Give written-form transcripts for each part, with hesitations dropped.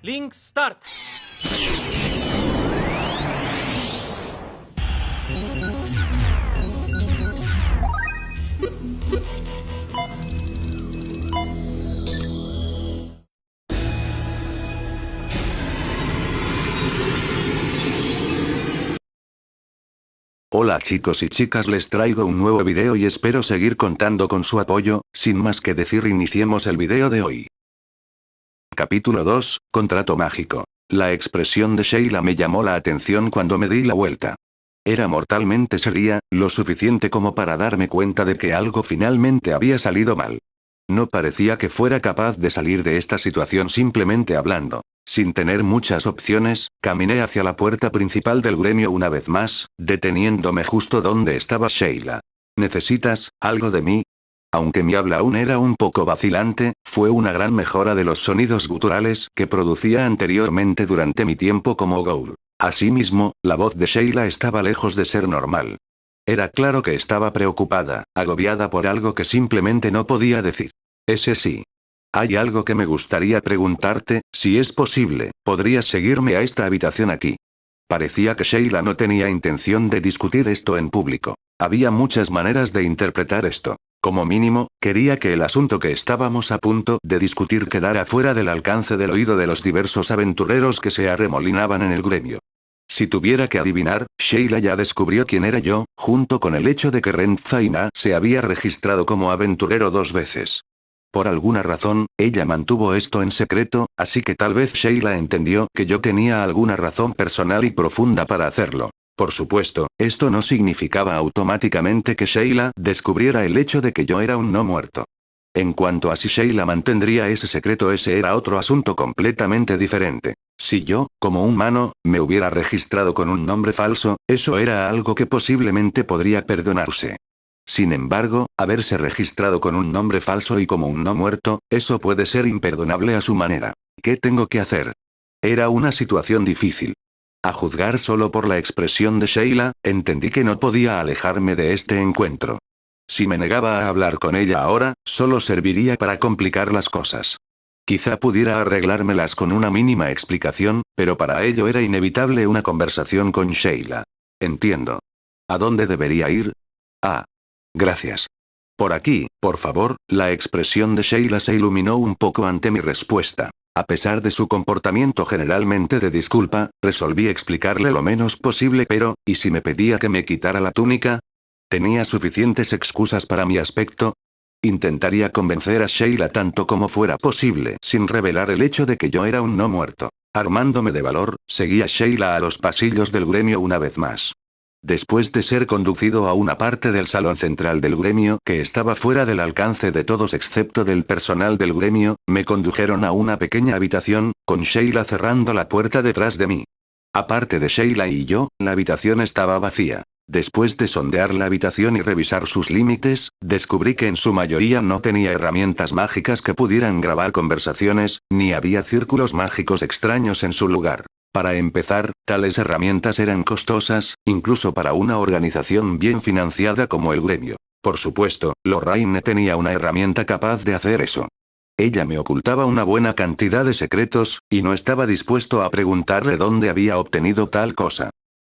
Link Start. Hola chicos y chicas, les traigo un nuevo video y espero seguir contando con su apoyo. Sin más que decir, iniciemos el video de hoy. Capítulo 2, Contrato mágico. La expresión de Sheila me llamó la atención cuando me di la vuelta. Era mortalmente seria, lo suficiente como para darme cuenta de que algo finalmente había salido mal. No parecía que fuera capaz de salir de esta situación simplemente hablando. Sin tener muchas opciones, caminé hacia la puerta principal del gremio una vez más, deteniéndome justo donde estaba Sheila. ¿Necesitas algo de mí? Aunque mi habla aún era un poco vacilante, fue una gran mejora de los sonidos guturales que producía anteriormente durante mi tiempo como Ghoul. Asimismo, la voz de Sheila estaba lejos de ser normal. Era claro que estaba preocupada, agobiada por algo que simplemente no podía decir. Ese sí. Hay algo que me gustaría preguntarte, si es posible, ¿podrías seguirme a esta habitación aquí? Parecía que Sheila no tenía intención de discutir esto en público. Había muchas maneras de interpretar esto. Como mínimo, quería que el asunto que estábamos a punto de discutir quedara fuera del alcance del oído de los diversos aventureros que se arremolinaban en el gremio. Si tuviera que adivinar, Sheila ya descubrió quién era yo, junto con el hecho de que Ren Zaina se había registrado como aventurero 2 veces. Por alguna razón, ella mantuvo esto en secreto, así que tal vez Sheila entendió que yo tenía alguna razón personal y profunda para hacerlo. Por supuesto, esto no significaba automáticamente que Sheila descubriera el hecho de que yo era un no muerto. En cuanto a si Sheila mantendría ese secreto, ese era otro asunto completamente diferente. Si yo, como humano, me hubiera registrado con un nombre falso, eso era algo que posiblemente podría perdonarse. Sin embargo, haberse registrado con un nombre falso y como un no muerto, eso puede ser imperdonable a su manera. ¿Qué tengo que hacer? Era una situación difícil. A juzgar solo por la expresión de Sheila, entendí que no podía alejarme de este encuentro. Si me negaba a hablar con ella ahora, solo serviría para complicar las cosas. Quizá pudiera arreglármelas con una mínima explicación, pero para ello era inevitable una conversación con Sheila. Entiendo. ¿A dónde debería ir? Ah. Gracias. Por aquí, por favor. La expresión de Sheila se iluminó un poco ante mi respuesta. A pesar de su comportamiento generalmente de disculpa, resolví explicarle lo menos posible, pero, ¿y si me pedía que me quitara la túnica? ¿Tenía suficientes excusas para mi aspecto? Intentaría convencer a Sheila tanto como fuera posible sin revelar el hecho de que yo era un no muerto. Armándome de valor, seguí a Sheila a los pasillos del gremio una vez más. Después de ser conducido a una parte del salón central del gremio que estaba fuera del alcance de todos excepto del personal del gremio, me condujeron a una pequeña habitación, con Sheila cerrando la puerta detrás de mí. Aparte de Sheila y yo, la habitación estaba vacía. Después de sondear la habitación y revisar sus límites, descubrí que en su mayoría no tenía herramientas mágicas que pudieran grabar conversaciones, ni había círculos mágicos extraños en su lugar. Para empezar, tales herramientas eran costosas, incluso para una organización bien financiada como el gremio. Por supuesto, Lorraine tenía una herramienta capaz de hacer eso. Ella me ocultaba una buena cantidad de secretos, y no estaba dispuesto a preguntarle dónde había obtenido tal cosa.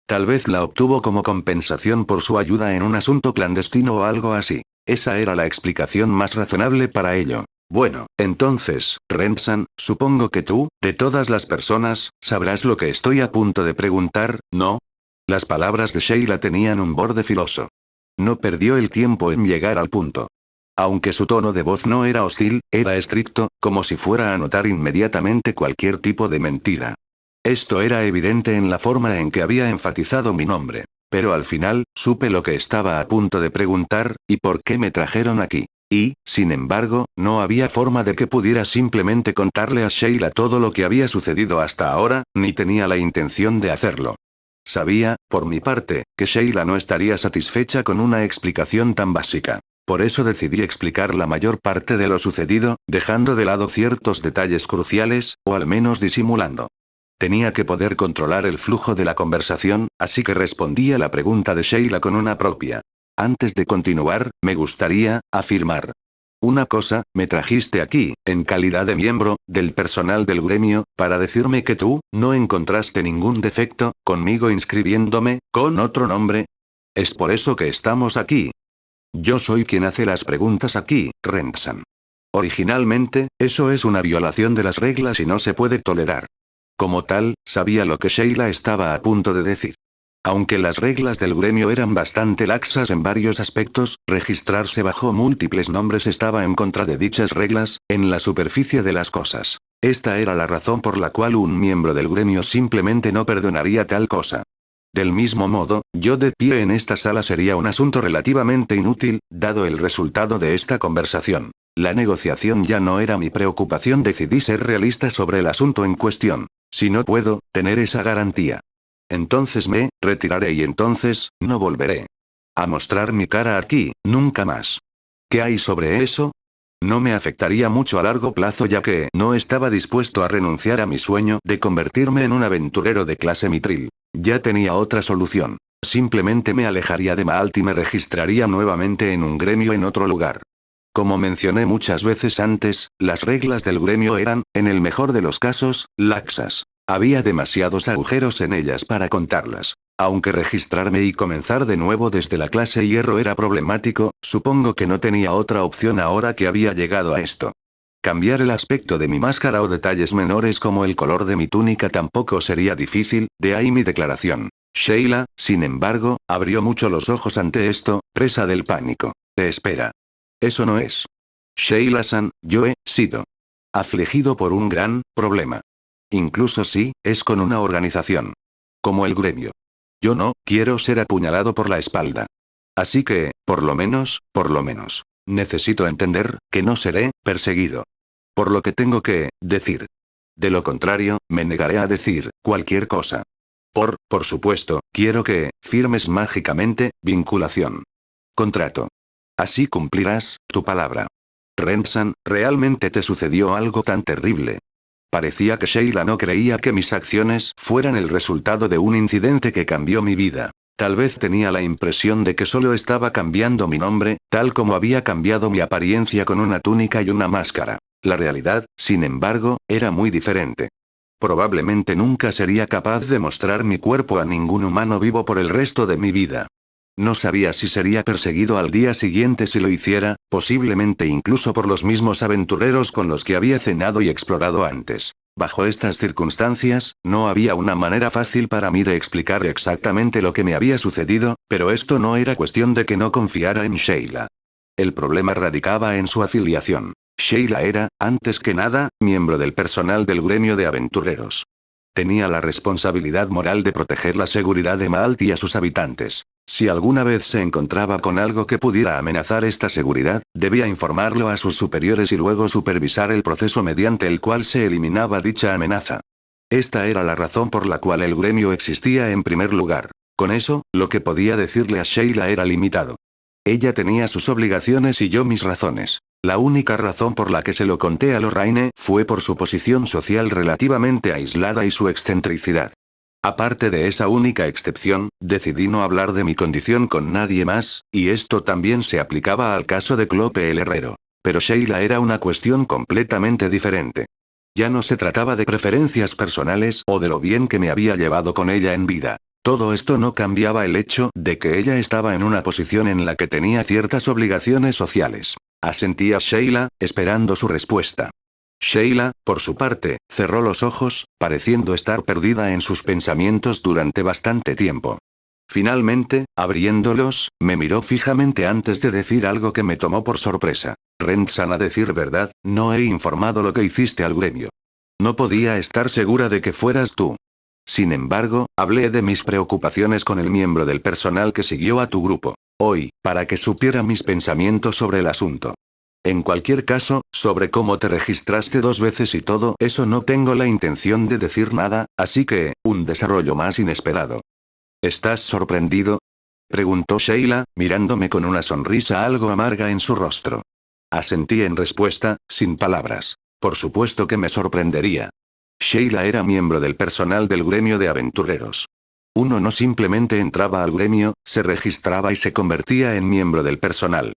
Tal vez la obtuvo como compensación por su ayuda en un asunto clandestino o algo así. Esa era la explicación más razonable para ello. Bueno, entonces, Ren-san, supongo que tú, de todas las personas, sabrás lo que estoy a punto de preguntar, ¿no? Las palabras de Sheila tenían un borde filoso. No perdió el tiempo en llegar al punto. Aunque su tono de voz no era hostil, era estricto, como si fuera a notar inmediatamente cualquier tipo de mentira. Esto era evidente en la forma en que había enfatizado mi nombre. Pero al final, supe lo que estaba a punto de preguntar, y por qué me trajeron aquí. Y, sin embargo, no había forma de que pudiera simplemente contarle a Sheila todo lo que había sucedido hasta ahora, ni tenía la intención de hacerlo. Sabía, por mi parte, que Sheila no estaría satisfecha con una explicación tan básica. Por eso decidí explicar la mayor parte de lo sucedido, dejando de lado ciertos detalles cruciales, o al menos disimulando. Tenía que poder controlar el flujo de la conversación, así que respondí a la pregunta de Sheila con una propia. Antes de continuar, me gustaría afirmar. Una cosa, me trajiste aquí, en calidad de miembro, del personal del gremio, para decirme que tú, no encontraste ningún defecto, conmigo inscribiéndome, con otro nombre. Es por eso que estamos aquí. Yo soy quien hace las preguntas aquí, Ren-san. Originalmente, eso es una violación de las reglas y no se puede tolerar. Como tal, sabía lo que Sheila estaba a punto de decir. Aunque las reglas del gremio eran bastante laxas en varios aspectos, registrarse bajo múltiples nombres estaba en contra de dichas reglas, en la superficie de las cosas. Esta era la razón por la cual un miembro del gremio simplemente no perdonaría tal cosa. Del mismo modo, yo de pie en esta sala sería un asunto relativamente inútil, dado el resultado de esta conversación. La negociación ya no era mi preocupación, decidí ser realista sobre el asunto en cuestión. Si no puedo tener esa garantía, entonces me retiraré y entonces, no volveré a mostrar mi cara aquí, nunca más. ¿Qué hay sobre eso? No me afectaría mucho a largo plazo ya que no estaba dispuesto a renunciar a mi sueño de convertirme en un aventurero de clase mitril. Ya tenía otra solución. Simplemente me alejaría de Maalt y me registraría nuevamente en un gremio en otro lugar. Como mencioné muchas veces antes, las reglas del gremio eran, en el mejor de los casos, laxas. Había demasiados agujeros en ellas para contarlas. Aunque registrarme y comenzar de nuevo desde la clase hierro era problemático, supongo que no tenía otra opción ahora que había llegado a esto. Cambiar el aspecto de mi máscara o detalles menores como el color de mi túnica tampoco sería difícil, de ahí mi declaración. Sheila, sin embargo, abrió mucho los ojos ante esto, presa del pánico. Te espera. Eso no es. Sheila-san, yo he sido afligido por un gran problema. Incluso si es con una organización como el gremio. Yo no quiero ser apuñalado por la espalda. Así que, por lo menos, necesito entender que no seré perseguido. Por lo que tengo que decir. De lo contrario, me negaré a decir cualquier cosa. Por supuesto, quiero que firmes mágicamente vinculación. Contrato. Así cumplirás tu palabra. Ren-san, ¿realmente te sucedió algo tan terrible? Parecía que Sheila no creía que mis acciones fueran el resultado de un incidente que cambió mi vida. Tal vez tenía la impresión de que solo estaba cambiando mi nombre, tal como había cambiado mi apariencia con una túnica y una máscara. La realidad, sin embargo, era muy diferente. Probablemente nunca sería capaz de mostrar mi cuerpo a ningún humano vivo por el resto de mi vida. No sabía si sería perseguido al día siguiente si lo hiciera, posiblemente incluso por los mismos aventureros con los que había cenado y explorado antes. Bajo estas circunstancias, no había una manera fácil para mí de explicar exactamente lo que me había sucedido, pero esto no era cuestión de que no confiara en Sheila. El problema radicaba en su afiliación. Sheila era, antes que nada, miembro del personal del gremio de aventureros. Tenía la responsabilidad moral de proteger la seguridad de Maalt y a sus habitantes. Si alguna vez se encontraba con algo que pudiera amenazar esta seguridad, debía informarlo a sus superiores y luego supervisar el proceso mediante el cual se eliminaba dicha amenaza. Esta era la razón por la cual el gremio existía en primer lugar. Con eso, lo que podía decirle a Sheila era limitado. Ella tenía sus obligaciones y yo mis razones. La única razón por la que se lo conté a Lorraine fue por su posición social relativamente aislada y su excentricidad. Aparte de esa única excepción, decidí no hablar de mi condición con nadie más, y esto también se aplicaba al caso de Clope el herrero. Pero Sheila era una cuestión completamente diferente. Ya no se trataba de preferencias personales o de lo bien que me había llevado con ella en vida. Todo esto no cambiaba el hecho de que ella estaba en una posición en la que tenía ciertas obligaciones sociales. Asentía Sheila, esperando su respuesta. Sheila, por su parte, cerró los ojos, pareciendo estar perdida en sus pensamientos durante bastante tiempo. Finalmente, abriéndolos, me miró fijamente antes de decir algo que me tomó por sorpresa. Ren-san, a decir verdad, no he informado lo que hiciste al gremio. No podía estar segura de que fueras tú. Sin embargo, hablé de mis preocupaciones con el miembro del personal que siguió a tu grupo hoy, para que supiera mis pensamientos sobre el asunto. En cualquier caso, sobre cómo te registraste 2 veces y todo eso no tengo la intención de decir nada, así que, un desarrollo más inesperado. ¿Estás sorprendido? Preguntó Sheila, mirándome con una sonrisa algo amarga en su rostro. Asentí en respuesta, sin palabras. Por supuesto que me sorprendería. Sheila era miembro del personal del gremio de aventureros. Uno no simplemente entraba al gremio, se registraba y se convertía en miembro del personal.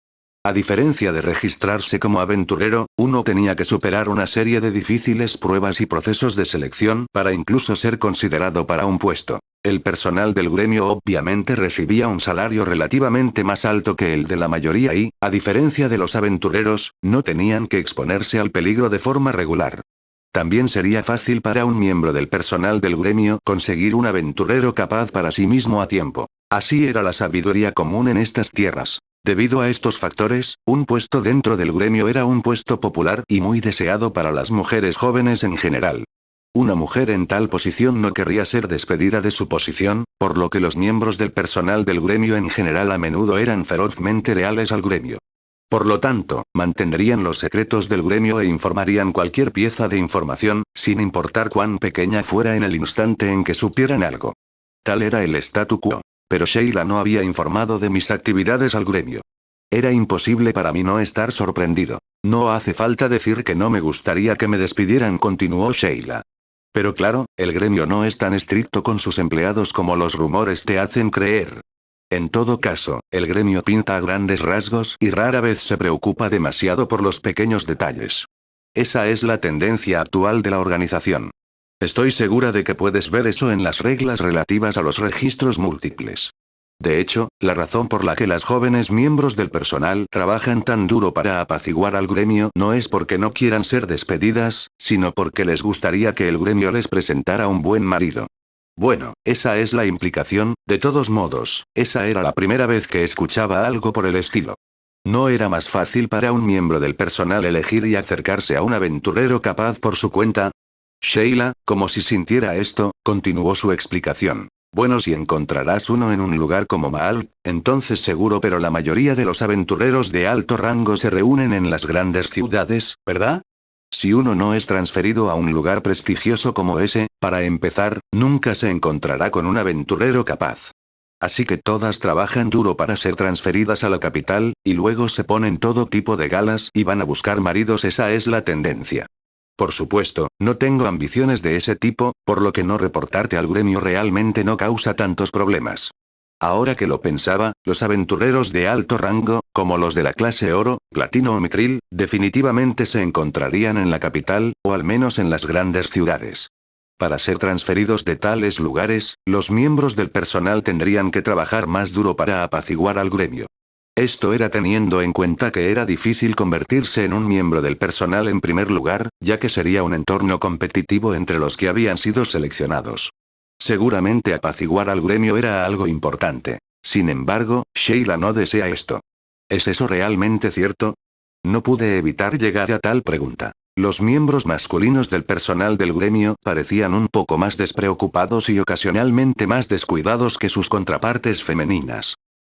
A diferencia de registrarse como aventurero, uno tenía que superar una serie de difíciles pruebas y procesos de selección para incluso ser considerado para un puesto. El personal del gremio obviamente recibía un salario relativamente más alto que el de la mayoría y, a diferencia de los aventureros, no tenían que exponerse al peligro de forma regular. También sería fácil para un miembro del personal del gremio conseguir un aventurero capaz para sí mismo a tiempo. Así era la sabiduría común en estas tierras. Debido a estos factores, un puesto dentro del gremio era un puesto popular y muy deseado para las mujeres jóvenes en general. Una mujer en tal posición no querría ser despedida de su posición, por lo que los miembros del personal del gremio en general a menudo eran ferozmente leales al gremio. Por lo tanto, mantendrían los secretos del gremio e informarían cualquier pieza de información, sin importar cuán pequeña fuera en el instante en que supieran algo. Tal era el statu quo. Pero Sheila no había informado de mis actividades al gremio. Era imposible para mí no estar sorprendido. No hace falta decir que no me gustaría que me despidieran, continuó Sheila. Pero claro, el gremio no es tan estricto con sus empleados como los rumores te hacen creer. En todo caso, el gremio pinta a grandes rasgos y rara vez se preocupa demasiado por los pequeños detalles. Esa es la tendencia actual de la organización. Estoy segura de que puedes ver eso en las reglas relativas a los registros múltiples. De hecho, la razón por la que las jóvenes miembros del personal trabajan tan duro para apaciguar al gremio no es porque no quieran ser despedidas, sino porque les gustaría que el gremio les presentara un buen marido. Bueno, esa es la implicación, de todos modos, esa era la primera vez que escuchaba algo por el estilo. ¿No era más fácil para un miembro del personal elegir y acercarse a un aventurero capaz por su cuenta? Sheila, como si sintiera esto, continuó su explicación. Bueno, si encontrarás uno en un lugar como Maal, entonces seguro, pero la mayoría de los aventureros de alto rango se reúnen en las grandes ciudades, ¿verdad? Si uno no es transferido a un lugar prestigioso como ese, para empezar, nunca se encontrará con un aventurero capaz. Así que todas trabajan duro para ser transferidas a la capital, y luego se ponen todo tipo de galas y van a buscar maridos, esa es la tendencia. Por supuesto, no tengo ambiciones de ese tipo, por lo que no reportarte al gremio realmente no causa tantos problemas. Ahora que lo pensaba, los aventureros de alto rango, como los de la clase oro, platino o mitril, definitivamente se encontrarían en la capital, o al menos en las grandes ciudades. Para ser transferidos de tales lugares, los miembros del personal tendrían que trabajar más duro para apaciguar al gremio. Esto era teniendo en cuenta que era difícil convertirse en un miembro del personal en primer lugar, ya que sería un entorno competitivo entre los que habían sido seleccionados. Seguramente apaciguar al gremio era algo importante. Sin embargo, Sheila no desea esto. ¿Es eso realmente cierto? No pude evitar llegar a tal pregunta. Los miembros masculinos del personal del gremio parecían un poco más despreocupados y ocasionalmente más descuidados que sus contrapartes femeninas.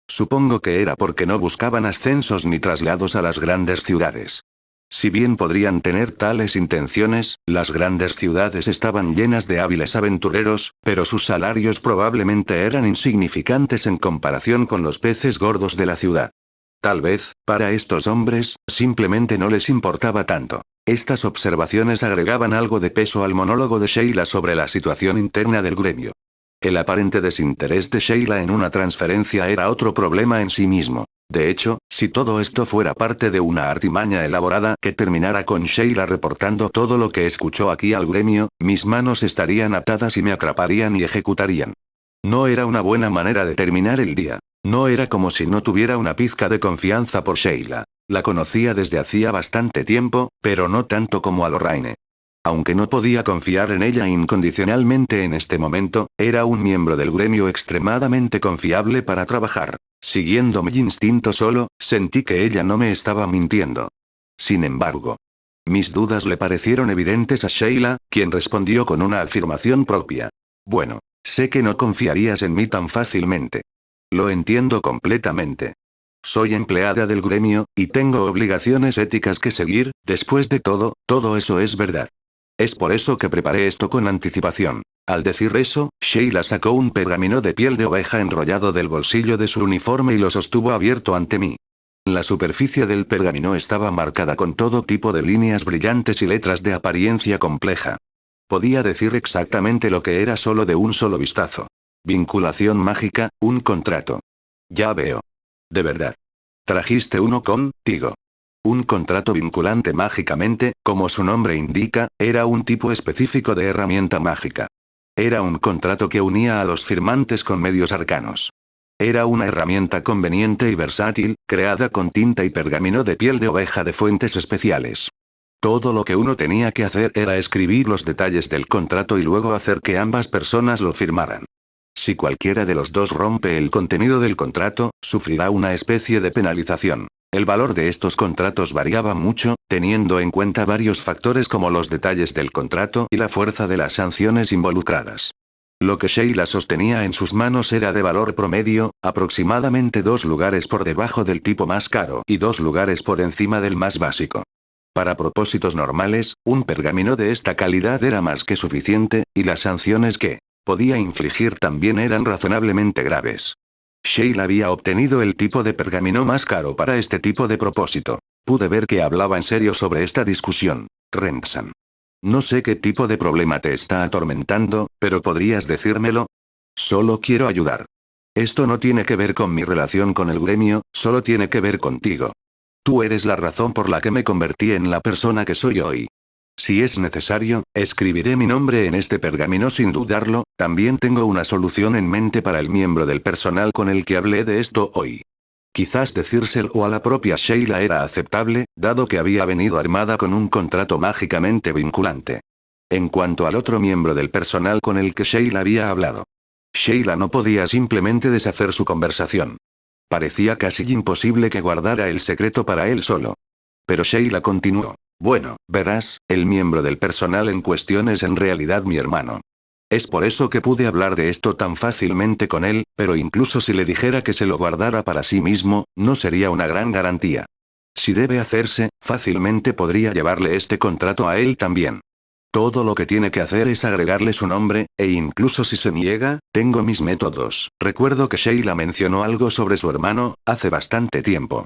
Supongo que era porque no buscaban ascensos ni traslados a las grandes ciudades. Si bien podrían tener tales intenciones, las grandes ciudades estaban llenas de hábiles aventureros, pero sus salarios probablemente eran insignificantes en comparación con los peces gordos de la ciudad. Tal vez, para estos hombres, simplemente no les importaba tanto. Estas observaciones agregaban algo de peso al monólogo de Sheila sobre la situación interna del gremio. El aparente desinterés de Sheila en una transferencia era otro problema en sí mismo. De hecho, si todo esto fuera parte de una artimaña elaborada que terminara con Sheila reportando todo lo que escuchó aquí al gremio, mis manos estarían atadas y me atraparían y ejecutarían. No era una buena manera de terminar el día. No era como si no tuviera una pizca de confianza por Sheila. La conocía desde hacía bastante tiempo, pero no tanto como a Lorraine. Aunque no podía confiar en ella incondicionalmente en este momento, era un miembro del gremio extremadamente confiable para trabajar. Siguiendo mi instinto solo, sentí que ella no me estaba mintiendo. Sin embargo, mis dudas le parecieron evidentes a Sheila, quien respondió con una afirmación propia. Bueno, sé que no confiarías en mí tan fácilmente. Lo entiendo completamente. Soy empleada del gremio, y tengo obligaciones éticas que seguir, después de todo eso es verdad. Es por eso que preparé esto con anticipación. Al decir eso, Sheila sacó un pergamino de piel de oveja enrollado del bolsillo de su uniforme y lo sostuvo abierto ante mí. La superficie del pergamino estaba marcada con todo tipo de líneas brillantes y letras de apariencia compleja. Podía decir exactamente lo que era solo de un solo vistazo. Vinculación mágica, un contrato. Ya veo. De verdad. Trajiste uno contigo. Un contrato vinculante mágicamente, como su nombre indica, era un tipo específico de herramienta mágica. Era un contrato que unía a los firmantes con medios arcanos. Era una herramienta conveniente y versátil, creada con tinta y pergamino de piel de oveja de fuentes especiales. Todo lo que uno tenía que hacer era escribir los detalles del contrato y luego hacer que ambas personas lo firmaran. Si cualquiera de los dos rompe el contenido del contrato, sufrirá una especie de penalización. El valor de estos contratos variaba mucho, teniendo en cuenta varios factores como los detalles del contrato y la fuerza de las sanciones involucradas. Lo que Sheila sostenía en sus manos era de valor promedio, aproximadamente 2 lugares por debajo del tipo más caro y 2 lugares por encima del más básico. Para propósitos normales, un pergamino de esta calidad era más que suficiente, y las sanciones que podía infligir también eran razonablemente graves. Sheila había obtenido el tipo de pergamino más caro para este tipo de propósito. Pude ver que hablaba en serio sobre esta discusión. Ren-san. No sé qué tipo de problema te está atormentando, pero ¿podrías decírmelo? Solo quiero ayudar. Esto no tiene que ver con mi relación con el gremio, solo tiene que ver contigo. Tú eres la razón por la que me convertí en la persona que soy hoy. Si es necesario, escribiré mi nombre en este pergamino sin dudarlo. También tengo una solución en mente para el miembro del personal con el que hablé de esto hoy. Quizás decírselo a la propia Sheila era aceptable, dado que había venido armada con un contrato mágicamente vinculante. En cuanto al otro miembro del personal con el que Sheila había hablado, Sheila no podía simplemente deshacer su conversación. Parecía casi imposible que guardara el secreto para él solo. Pero Sheila continuó. Bueno, verás, el miembro del personal en cuestión es en realidad mi hermano. Es por eso que pude hablar de esto tan fácilmente con él, pero incluso si le dijera que se lo guardara para sí mismo, no sería una gran garantía. Si debe hacerse, fácilmente podría llevarle este contrato a él también. Todo lo que tiene que hacer es agregarle su nombre, e incluso si se niega, tengo mis métodos. Recuerdo que Sheila mencionó algo sobre su hermano, hace bastante tiempo.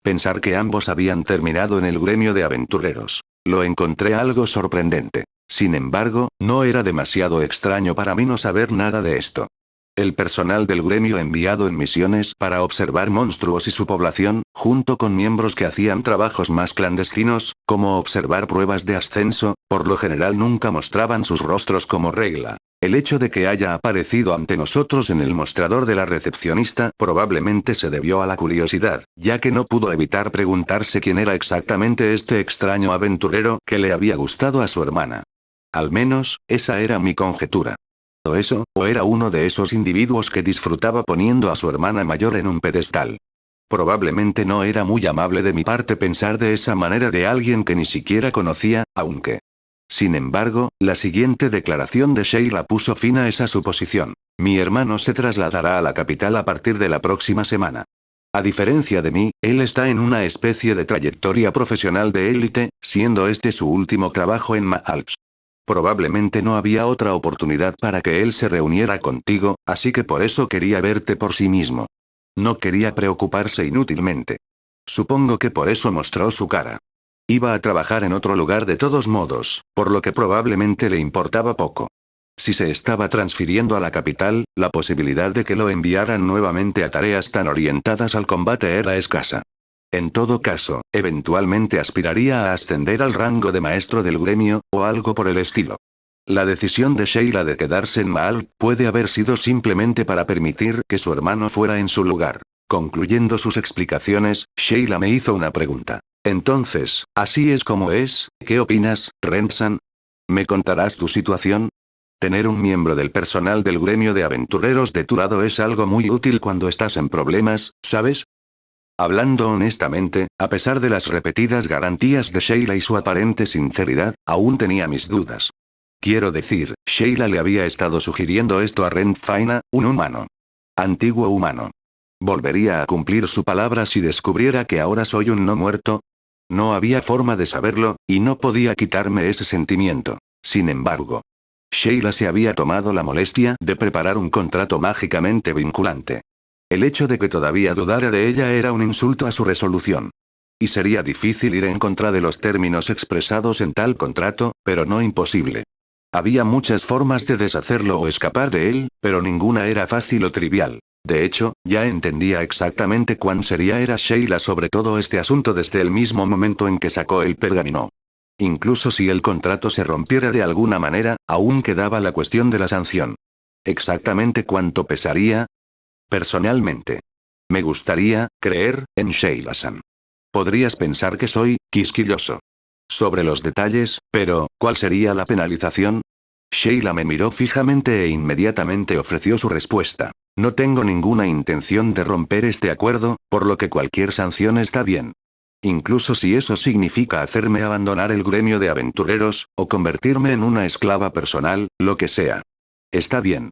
Pensar que ambos habían terminado en el gremio de aventureros. Lo encontré algo sorprendente. Sin embargo, no era demasiado extraño para mí no saber nada de esto. El personal del gremio enviado en misiones para observar monstruos y su población, junto con miembros que hacían trabajos más clandestinos, como observar pruebas de ascenso, por lo general nunca mostraban sus rostros como regla. El hecho de que haya aparecido ante nosotros en el mostrador de la recepcionista probablemente se debió a la curiosidad, ya que no pudo evitar preguntarse quién era exactamente este extraño aventurero que le había gustado a su hermana. Al menos, esa era mi conjetura. O eso, o era uno de esos individuos que disfrutaba poniendo a su hermana mayor en un pedestal. Probablemente no era muy amable de mi parte pensar de esa manera de alguien que ni siquiera conocía, aunque. Sin embargo, la siguiente declaración de Sheila puso fin a esa suposición. Mi hermano se trasladará a la capital a partir de la próxima semana. A diferencia de mí, él está en una especie de trayectoria profesional de élite, siendo este su último trabajo en Maalps. Probablemente no había otra oportunidad para que él se reuniera contigo, así que por eso quería verte por sí mismo. No quería preocuparse inútilmente. Supongo que por eso mostró su cara. Iba a trabajar en otro lugar de todos modos, por lo que probablemente le importaba poco. Si se estaba transfiriendo a la capital, la posibilidad de que lo enviaran nuevamente a tareas tan orientadas al combate era escasa. En todo caso, eventualmente aspiraría a ascender al rango de maestro del gremio, o algo por el estilo. La decisión de Sheila de quedarse en Maal puede haber sido simplemente para permitir que su hermano fuera en su lugar. Concluyendo sus explicaciones, Sheila me hizo una pregunta. Entonces, ¿así es como es? ¿Qué opinas, Ren-san? ¿Me contarás tu situación? Tener un miembro del personal del gremio de aventureros de tu lado es algo muy útil cuando estás en problemas, ¿sabes? Hablando honestamente, a pesar de las repetidas garantías de Sheila y su aparente sinceridad, aún tenía mis dudas. Quiero decir, Sheila le había estado sugiriendo esto a Ren Faina, un humano. Antiguo humano. ¿Volvería a cumplir su palabra si descubriera que ahora soy un no muerto? No había forma de saberlo, y no podía quitarme ese sentimiento. Sin embargo, Sheila se había tomado la molestia de preparar un contrato mágicamente vinculante. El hecho de que todavía dudara de ella era un insulto a su resolución. Y sería difícil ir en contra de los términos expresados en tal contrato, pero no imposible. Había muchas formas de deshacerlo o escapar de él, pero ninguna era fácil o trivial. De hecho, ya entendía exactamente cuán seria era Sheila sobre todo este asunto desde el mismo momento en que sacó el pergamino. Incluso si el contrato se rompiera de alguna manera, aún quedaba la cuestión de la sanción. ¿Exactamente cuánto pesaría? Personalmente, me gustaría creer en Sheila-san. Podrías pensar que soy quisquilloso sobre los detalles, pero ¿cuál sería la penalización? Sheila me miró fijamente e inmediatamente ofreció su respuesta. No tengo ninguna intención de romper este acuerdo, por lo que cualquier sanción está bien. Incluso si eso significa hacerme abandonar el gremio de aventureros, o convertirme en una esclava personal, lo que sea. Está bien.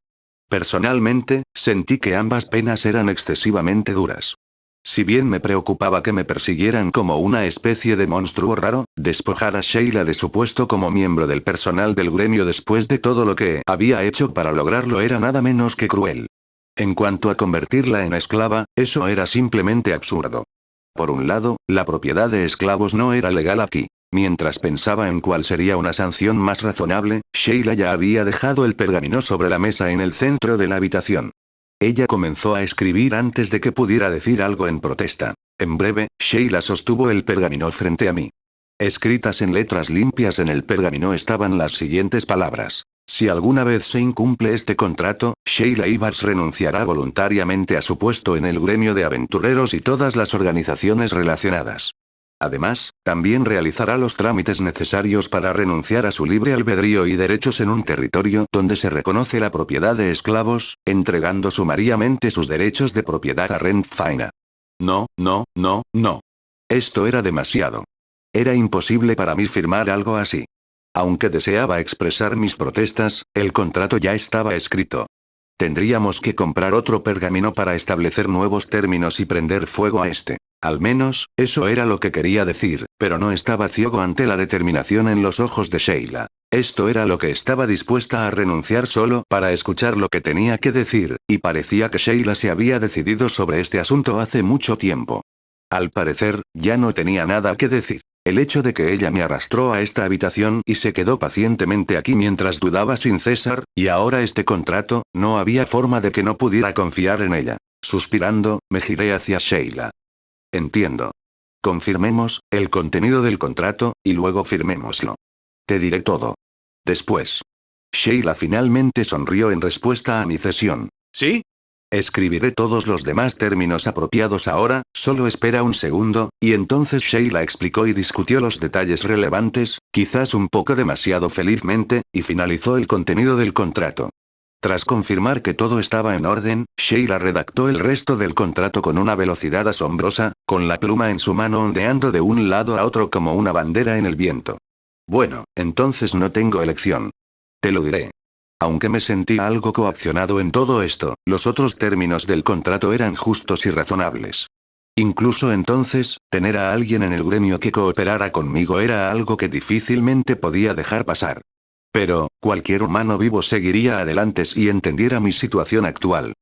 Personalmente, sentí que ambas penas eran excesivamente duras. Si bien me preocupaba que me persiguieran como una especie de monstruo raro, despojar a Sheila de su puesto como miembro del personal del gremio después de todo lo que había hecho para lograrlo era nada menos que cruel. En cuanto a convertirla en esclava, eso era simplemente absurdo. Por un lado, la propiedad de esclavos no era legal aquí. Mientras pensaba en cuál sería una sanción más razonable, Sheila ya había dejado el pergamino sobre la mesa en el centro de la habitación. Ella comenzó a escribir antes de que pudiera decir algo en protesta. En breve, Sheila sostuvo el pergamino frente a mí. Escritas en letras limpias en el pergamino estaban las siguientes palabras. Si alguna vez se incumple este contrato, Sheila Ivars renunciará voluntariamente a su puesto en el gremio de aventureros y todas las organizaciones relacionadas. Además, también realizará los trámites necesarios para renunciar a su libre albedrío y derechos en un territorio donde se reconoce la propiedad de esclavos, entregando sumariamente sus derechos de propiedad a Rent Faina. No, no, no, no. Esto era demasiado. Era imposible para mí firmar algo así. Aunque deseaba expresar mis protestas, el contrato ya estaba escrito. Tendríamos que comprar otro pergamino para establecer nuevos términos y prender fuego a este. Al menos, eso era lo que quería decir, pero no estaba ciego ante la determinación en los ojos de Sheila. Esto era lo que estaba dispuesta a renunciar solo para escuchar lo que tenía que decir, y parecía que Sheila se había decidido sobre este asunto hace mucho tiempo. Al parecer, ya no tenía nada que decir. El hecho de que ella me arrastró a esta habitación y se quedó pacientemente aquí mientras dudaba sin cesar, y ahora este contrato, no había forma de que no pudiera confiar en ella. Suspirando, me giré hacia Sheila. Entiendo. Confirmemos el contenido del contrato, y luego firmémoslo. Te diré todo. Después. Sheila finalmente sonrió en respuesta a mi cesión. ¿Sí? Escribiré todos los demás términos apropiados ahora, solo espera un segundo, y entonces Sheila explicó y discutió los detalles relevantes, quizás un poco demasiado felizmente, y finalizó el contenido del contrato. Tras confirmar que todo estaba en orden, Sheila redactó el resto del contrato con una velocidad asombrosa, con la pluma en su mano ondeando de un lado a otro como una bandera en el viento. Bueno, entonces no tengo elección. Te lo diré. Aunque me sentí algo coaccionado en todo esto, los otros términos del contrato eran justos y razonables. Incluso entonces, tener a alguien en el gremio que cooperara conmigo era algo que difícilmente podía dejar pasar. Pero, cualquier humano vivo seguiría adelante si entendiera mi situación actual.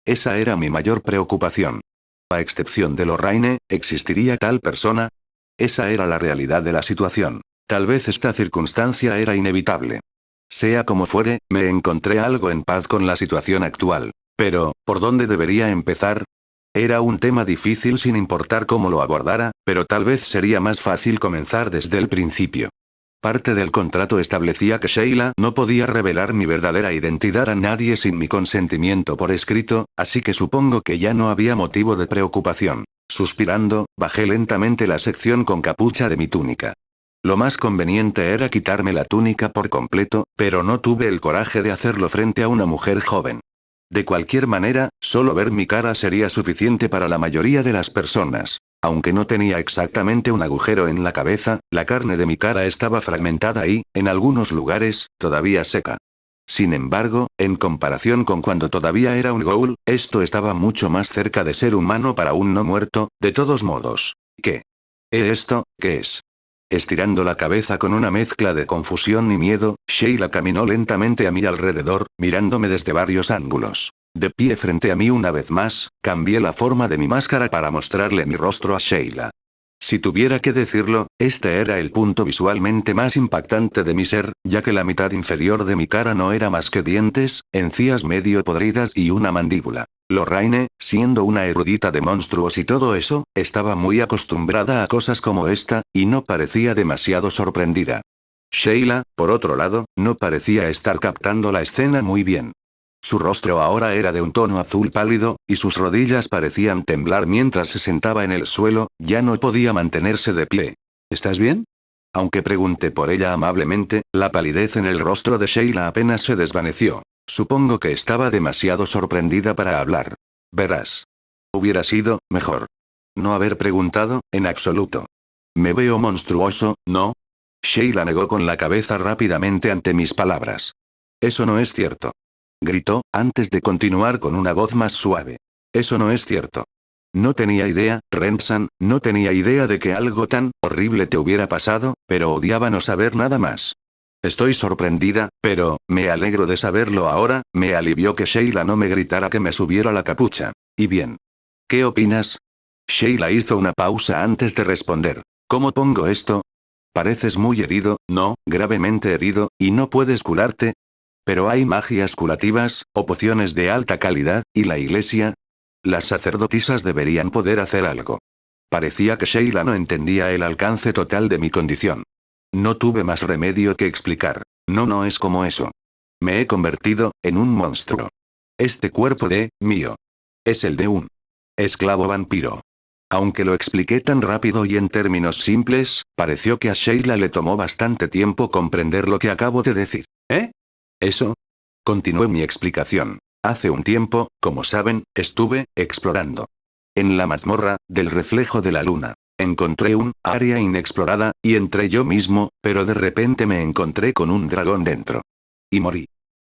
Esa era mi mayor preocupación. A excepción de Lorraine, ¿existiría tal persona? Esa era la realidad de la situación. Tal vez esta circunstancia era inevitable. Sea como fuere, me encontré algo en paz con la situación actual. Pero, ¿por dónde debería empezar? Era un tema difícil sin importar cómo lo abordara, pero tal vez sería más fácil comenzar desde el principio. Parte del contrato establecía que Sheila no podía revelar mi verdadera identidad a nadie sin mi consentimiento por escrito, así que supongo que ya no había motivo de preocupación. Suspirando, bajé lentamente la sección con capucha de mi túnica. Lo más conveniente era quitarme la túnica por completo, pero no tuve el coraje de hacerlo frente a una mujer joven. De cualquier manera, solo ver mi cara sería suficiente para la mayoría de las personas. Aunque no tenía exactamente un agujero en la cabeza, la carne de mi cara estaba fragmentada y, en algunos lugares, todavía seca. Sin embargo, en comparación con cuando todavía era un ghoul, esto estaba mucho más cerca de ser humano para un no muerto. De todos modos. ¿Qué? ¿Esto, qué es? Estirando la cabeza con una mezcla de confusión y miedo, Sheila caminó lentamente a mi alrededor, mirándome desde varios ángulos. De pie frente a mí una vez más, cambié la forma de mi máscara para mostrarle mi rostro a Sheila. Si tuviera que decirlo, este era el punto visualmente más impactante de mi ser, ya que la mitad inferior de mi cara no era más que dientes, encías medio podridas y una mandíbula. Lorraine, siendo una erudita de monstruos y todo eso, estaba muy acostumbrada a cosas como esta, y no parecía demasiado sorprendida. Sheila, por otro lado, no parecía estar captando la escena muy bien. Su rostro ahora era de un tono azul pálido, y sus rodillas parecían temblar mientras se sentaba en el suelo, ya no podía mantenerse de pie. ¿Estás bien? Aunque pregunté por ella amablemente, la palidez en el rostro de Sheila apenas se desvaneció. Supongo que estaba demasiado sorprendida para hablar. Verás. Hubiera sido mejor no haber preguntado, en absoluto. ¿Me veo monstruoso, no? Sheila negó con la cabeza rápidamente ante mis palabras. Eso no es cierto. Gritó, antes de continuar con una voz más suave. Eso no es cierto. No tenía idea, Rensan, no tenía idea de que algo tan horrible te hubiera pasado, pero odiaba no saber nada más. Estoy sorprendida, pero, me alegro de saberlo ahora, me alivió que Sheila no me gritara que me subiera la capucha. ¿Y bien? ¿Qué opinas? Sheila hizo una pausa antes de responder. ¿Cómo pongo esto? Pareces muy herido, no, gravemente herido, y no puedes curarte. Pero hay magias curativas, o pociones de alta calidad, y la iglesia. Las sacerdotisas deberían poder hacer algo. Parecía que Sheila no entendía el alcance total de mi condición. No tuve más remedio que explicar. No, no es como eso. Me he convertido en un monstruo. Este cuerpo mío. Es el de un esclavo vampiro. Aunque lo expliqué tan rápido y en términos simples, pareció que a Sheila le tomó bastante tiempo comprender lo que acabo de decir. ¿Eh? ¿Eso? Continué mi explicación. Hace un tiempo, como saben, estuve explorando. En la mazmorra, del reflejo de la luna. Encontré un área inexplorada, y entré yo mismo, pero de repente me encontré con un dragón dentro. Y morí.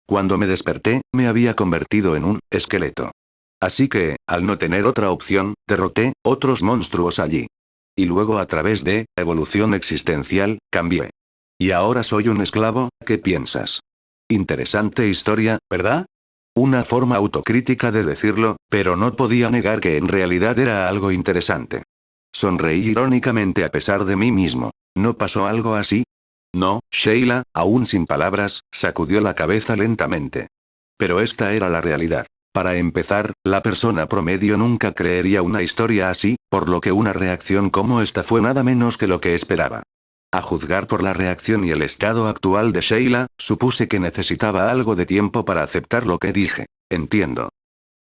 Cuando me desperté, me había convertido en un esqueleto. Así que, al no tener otra opción, derroté otros monstruos allí. Y luego a través de evolución existencial, cambié. Y ahora soy un esclavo, ¿qué piensas? Interesante historia, ¿verdad? Una forma autocrítica de decirlo, pero no podía negar que en realidad era algo interesante. Sonreí irónicamente a pesar de mí mismo. ¿No pasó algo así? No, Sheila, aún sin palabras, sacudió la cabeza lentamente. Pero esta era la realidad. Para empezar, la persona promedio nunca creería una historia así, por lo que una reacción como esta fue nada menos que lo que esperaba. A juzgar por la reacción y el estado actual de Sheila, supuse que necesitaba algo de tiempo para aceptar lo que dije. Entiendo.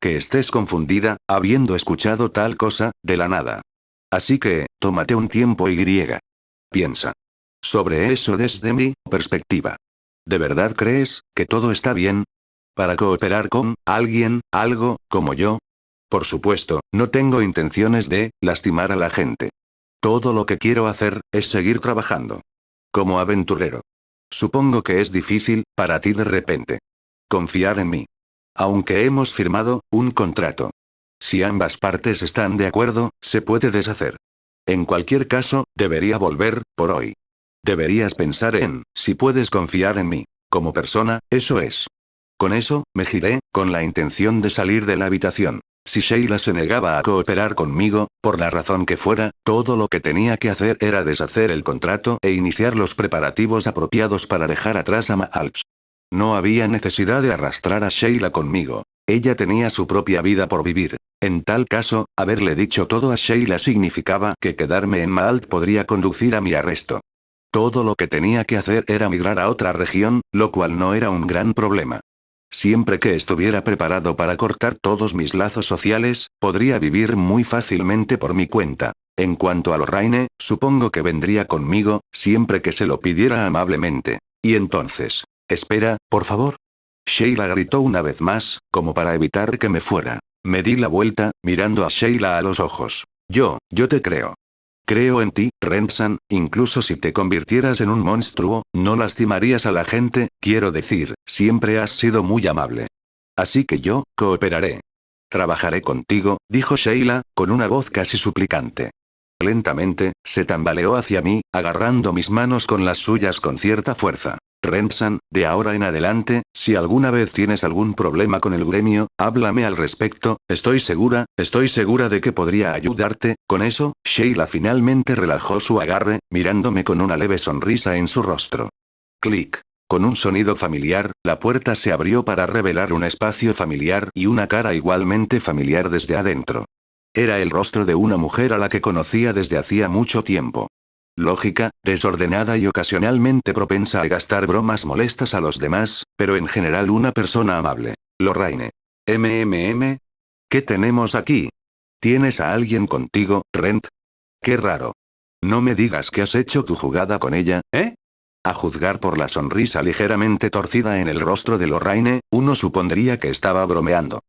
Que estés confundida, habiendo escuchado tal cosa, de la nada. Así que, tómate un tiempo y piensa sobre eso desde mi perspectiva. ¿De verdad crees que todo está bien? ¿Para cooperar con alguien, algo, como yo? Por supuesto, no tengo intenciones de lastimar a la gente. Todo lo que quiero hacer es seguir trabajando. Como aventurero. Supongo que es difícil, para ti de repente. Confiar en mí. Aunque hemos firmado un contrato. Si ambas partes están de acuerdo, se puede deshacer. En cualquier caso, debería volver, por hoy. Deberías pensar en, si puedes confiar en mí. Como persona, eso es. Con eso, me giré, con la intención de salir de la habitación. Si Sheila se negaba a cooperar conmigo, por la razón que fuera, todo lo que tenía que hacer era deshacer el contrato e iniciar los preparativos apropiados para dejar atrás a Malch. No había necesidad de arrastrar a Sheila conmigo. Ella tenía su propia vida por vivir. En tal caso, haberle dicho todo a Sheila significaba que quedarme en Maalt podría conducir a mi arresto. Todo lo que tenía que hacer era migrar a otra región, lo cual no era un gran problema. Siempre que estuviera preparado para cortar todos mis lazos sociales, podría vivir muy fácilmente por mi cuenta. En cuanto a Lorraine, supongo que vendría conmigo, siempre que se lo pidiera amablemente. Y entonces, espera, por favor. Sheila gritó una vez más, como para evitar que me fuera. Me di la vuelta, mirando a Sheila a los ojos. Yo te creo. Creo en ti, Rensan, incluso si te convirtieras en un monstruo, no lastimarías a la gente, quiero decir, siempre has sido muy amable. Así que yo, cooperaré. Trabajaré contigo, dijo Sheila, con una voz casi suplicante. Lentamente, se tambaleó hacia mí, agarrando mis manos con las suyas con cierta fuerza. Ren-san, de ahora en adelante, si alguna vez tienes algún problema con el gremio, háblame al respecto, estoy segura de que podría ayudarte. Con eso, Sheila finalmente relajó su agarre, mirándome con una leve sonrisa en su rostro. Clic. Con un sonido familiar, la puerta se abrió para revelar un espacio familiar y una cara igualmente familiar desde adentro. Era el rostro de una mujer a la que conocía desde hacía mucho tiempo. Lógica, desordenada y ocasionalmente propensa a gastar bromas molestas a los demás, pero en general una persona amable. Lorraine. ¿Qué tenemos aquí? ¿Tienes a alguien contigo, Rent? Qué raro. No me digas que has hecho tu jugada con ella, ¿eh? A juzgar por la sonrisa ligeramente torcida en el rostro de Lorraine, uno supondría que estaba bromeando.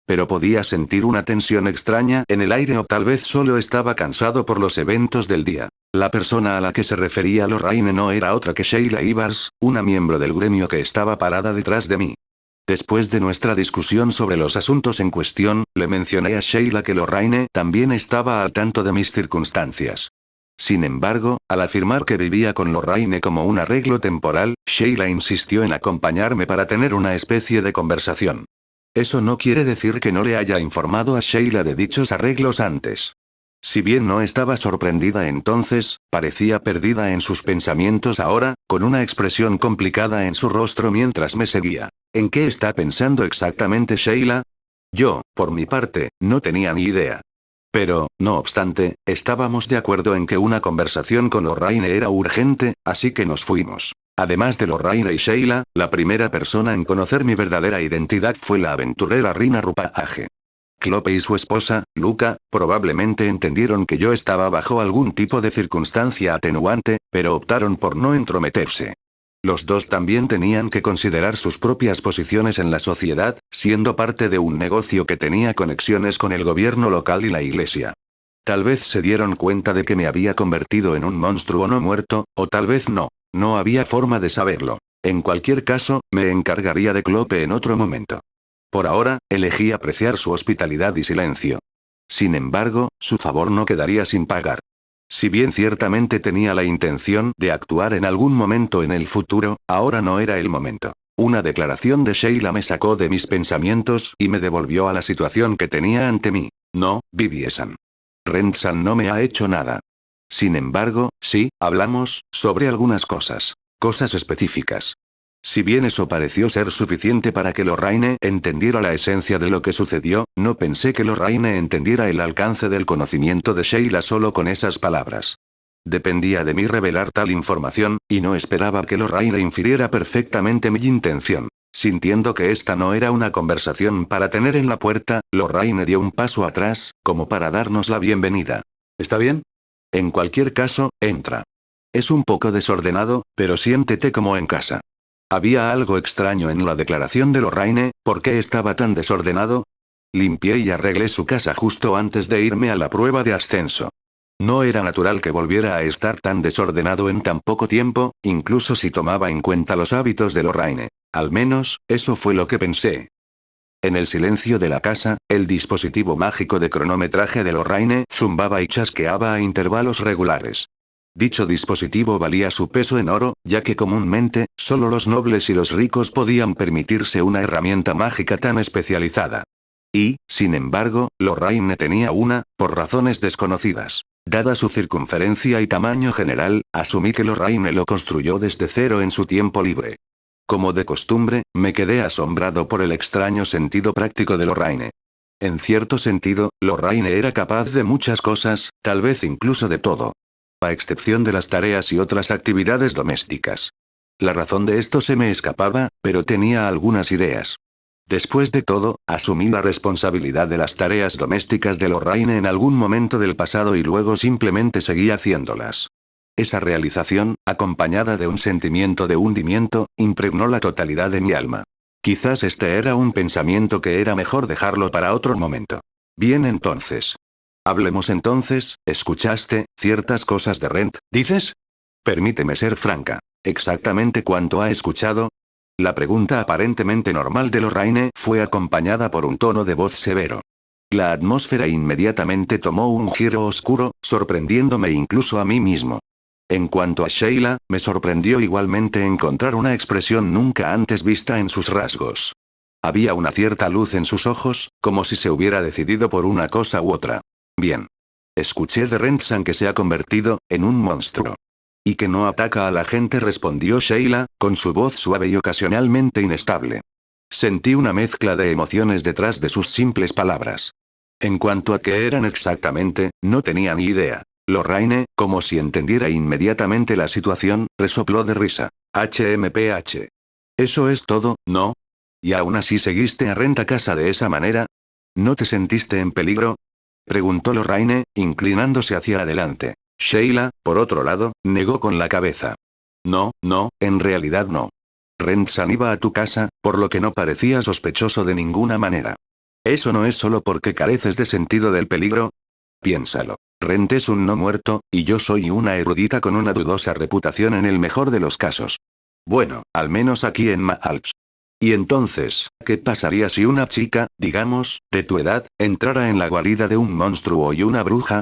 Pero podía sentir una tensión extraña en el aire o tal vez solo estaba cansado por los eventos del día. La persona a la que se refería Lorraine no era otra que Sheila Ivars, una miembro del gremio que estaba parada detrás de mí. Después de nuestra discusión sobre los asuntos en cuestión, le mencioné a Sheila que Lorraine también estaba al tanto de mis circunstancias. Sin embargo, al afirmar que vivía con Lorraine como un arreglo temporal, Sheila insistió en acompañarme para tener una especie de conversación. Eso no quiere decir que no le haya informado a Sheila de dichos arreglos antes. Si bien no estaba sorprendida entonces, parecía perdida en sus pensamientos ahora, con una expresión complicada en su rostro mientras me seguía. ¿En qué está pensando exactamente Sheila? Yo, por mi parte, no tenía ni idea. Pero, no obstante, estábamos de acuerdo en que una conversación con Lorraine era urgente, así que nos fuimos. Además de Lorraine y Sheila, la primera persona en conocer mi verdadera identidad fue la aventurera Rina Rupaage. Clope y su esposa, Luca, probablemente entendieron que yo estaba bajo algún tipo de circunstancia atenuante, pero optaron por no entrometerse. Los dos también tenían que considerar sus propias posiciones en la sociedad, siendo parte de un negocio que tenía conexiones con el gobierno local y la iglesia. Tal vez se dieron cuenta de que me había convertido en un monstruo no muerto, o tal vez no. No había forma de saberlo. En cualquier caso, me encargaría de Clope en otro momento. Por ahora, elegí apreciar su hospitalidad y silencio. Sin embargo, su favor no quedaría sin pagar. Si bien ciertamente tenía la intención de actuar en algún momento en el futuro, ahora no era el momento. Una declaración de Sheila me sacó de mis pensamientos y me devolvió a la situación que tenía ante mí. No, Vivi-san. Ren-san no me ha hecho nada. Sin embargo, sí, hablamos sobre algunas cosas. Cosas específicas. Si bien eso pareció ser suficiente para que Lorraine entendiera la esencia de lo que sucedió, no pensé que Lorraine entendiera el alcance del conocimiento de Sheila solo con esas palabras. Dependía de mí revelar tal información, y no esperaba que Lorraine infiriera perfectamente mi intención. Sintiendo que esta no era una conversación para tener en la puerta, Lorraine dio un paso atrás, como para darnos la bienvenida. ¿Está bien? En cualquier caso, entra. Es un poco desordenado, pero siéntete como en casa. Había algo extraño en la declaración de Lorraine. ¿Por qué estaba tan desordenado? Limpié y arreglé su casa justo antes de irme a la prueba de ascenso. No era natural que volviera a estar tan desordenado en tan poco tiempo, incluso si tomaba en cuenta los hábitos de Lorraine. Al menos, eso fue lo que pensé. En el silencio de la casa, el dispositivo mágico de cronometraje de Lorraine zumbaba y chasqueaba a intervalos regulares. Dicho dispositivo valía su peso en oro, ya que comúnmente, solo los nobles y los ricos podían permitirse una herramienta mágica tan especializada. Y, sin embargo, Lorraine tenía una, por razones desconocidas. Dada su circunferencia y tamaño general, asumí que Lorraine lo construyó desde cero en su tiempo libre. Como de costumbre, me quedé asombrado por el extraño sentido práctico de Lorraine. En cierto sentido, Lorraine era capaz de muchas cosas, tal vez incluso de todo. A excepción de las tareas y otras actividades domésticas. La razón de esto se me escapaba, pero tenía algunas ideas. Después de todo, asumí la responsabilidad de las tareas domésticas de Lorraine en algún momento del pasado y luego simplemente seguí haciéndolas. Esa realización, acompañada de un sentimiento de hundimiento, impregnó la totalidad de mi alma. Quizás este era un pensamiento que era mejor dejarlo para otro momento. Bien entonces. Hablemos entonces. ¿Escuchaste ciertas cosas de Rent, dices? Permíteme ser franca. ¿Exactamente cuánto ha escuchado? La pregunta aparentemente normal de Lorraine fue acompañada por un tono de voz severo. La atmósfera inmediatamente tomó un giro oscuro, sorprendiéndome incluso a mí mismo. En cuanto a Sheila, me sorprendió igualmente encontrar una expresión nunca antes vista en sus rasgos. Había una cierta luz en sus ojos, como si se hubiera decidido por una cosa u otra. Bien. Escuché de Rent-san que se ha convertido en un monstruo. Y que no ataca a la gente, respondió Sheila, con su voz suave y ocasionalmente inestable. Sentí una mezcla de emociones detrás de sus simples palabras. En cuanto a qué eran exactamente, no tenía ni idea. Lorraine, como si entendiera inmediatamente la situación, resopló de risa. HMPH. Eso es todo, ¿no? ¿Y aún así seguiste a Rent a casa de esa manera? ¿No te sentiste en peligro? Preguntó Lorraine, inclinándose hacia adelante. Sheila, por otro lado, negó con la cabeza. No, no, en realidad no. Rent-san iba a tu casa, por lo que no parecía sospechoso de ninguna manera. ¿Eso no es solo porque careces de sentido del peligro? Piénsalo. Rent es un no muerto, y yo soy una erudita con una dudosa reputación en el mejor de los casos. Bueno, al menos aquí en Maalch. Y entonces, ¿qué pasaría si una chica, digamos, de tu edad, entrara en la guarida de un monstruo y una bruja?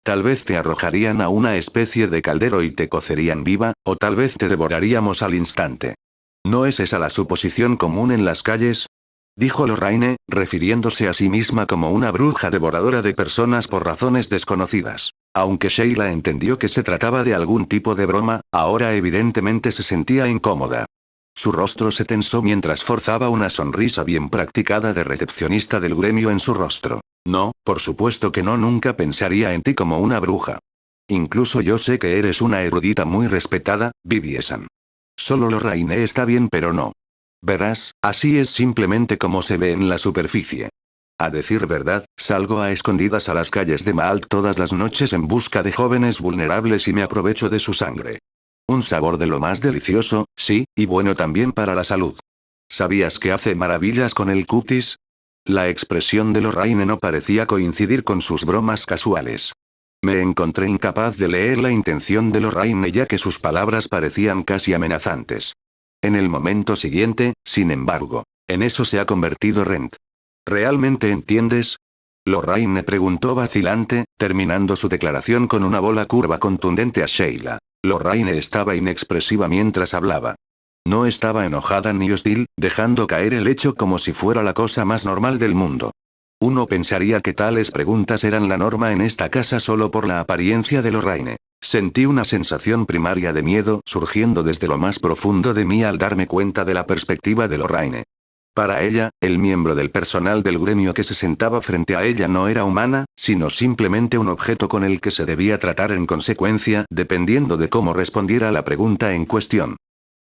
Tal vez te arrojarían a una especie de caldero y te cocerían viva, o tal vez te devoraríamos al instante. ¿No es esa la suposición común en las calles? Dijo Lorraine, refiriéndose a sí misma como una bruja devoradora de personas por razones desconocidas. Aunque Sheila entendió que se trataba de algún tipo de broma, ahora evidentemente se sentía incómoda. Su rostro se tensó mientras forzaba una sonrisa bien practicada de recepcionista del gremio en su rostro. No, por supuesto que no, nunca pensaría en ti como una bruja. Incluso yo sé que eres una erudita muy respetada, Viviesan. Solo Lorraine está bien, pero no. Verás, así es simplemente como se ve en la superficie. A decir verdad, salgo a escondidas a las calles de Maalt todas las noches en busca de jóvenes vulnerables y me aprovecho de su sangre. Un sabor de lo más delicioso, sí, y bueno también para la salud. ¿Sabías que hace maravillas con el cutis? La expresión de Lorraine no parecía coincidir con sus bromas casuales. Me encontré incapaz de leer la intención de Lorraine ya que sus palabras parecían casi amenazantes. En el momento siguiente, sin embargo, en eso se ha convertido Rent. ¿Realmente entiendes? Lorraine preguntó vacilante, terminando su declaración con una bola curva contundente a Sheila. Lorraine estaba inexpresiva mientras hablaba. No estaba enojada ni hostil, dejando caer el hecho como si fuera la cosa más normal del mundo. Uno pensaría que tales preguntas eran la norma en esta casa solo por la apariencia de Lorraine. Sentí una sensación primaria de miedo surgiendo desde lo más profundo de mí al darme cuenta de la perspectiva de Lorraine. Para ella, el miembro del personal del gremio que se sentaba frente a ella no era humana, sino simplemente un objeto con el que se debía tratar en consecuencia, dependiendo de cómo respondiera a la pregunta en cuestión.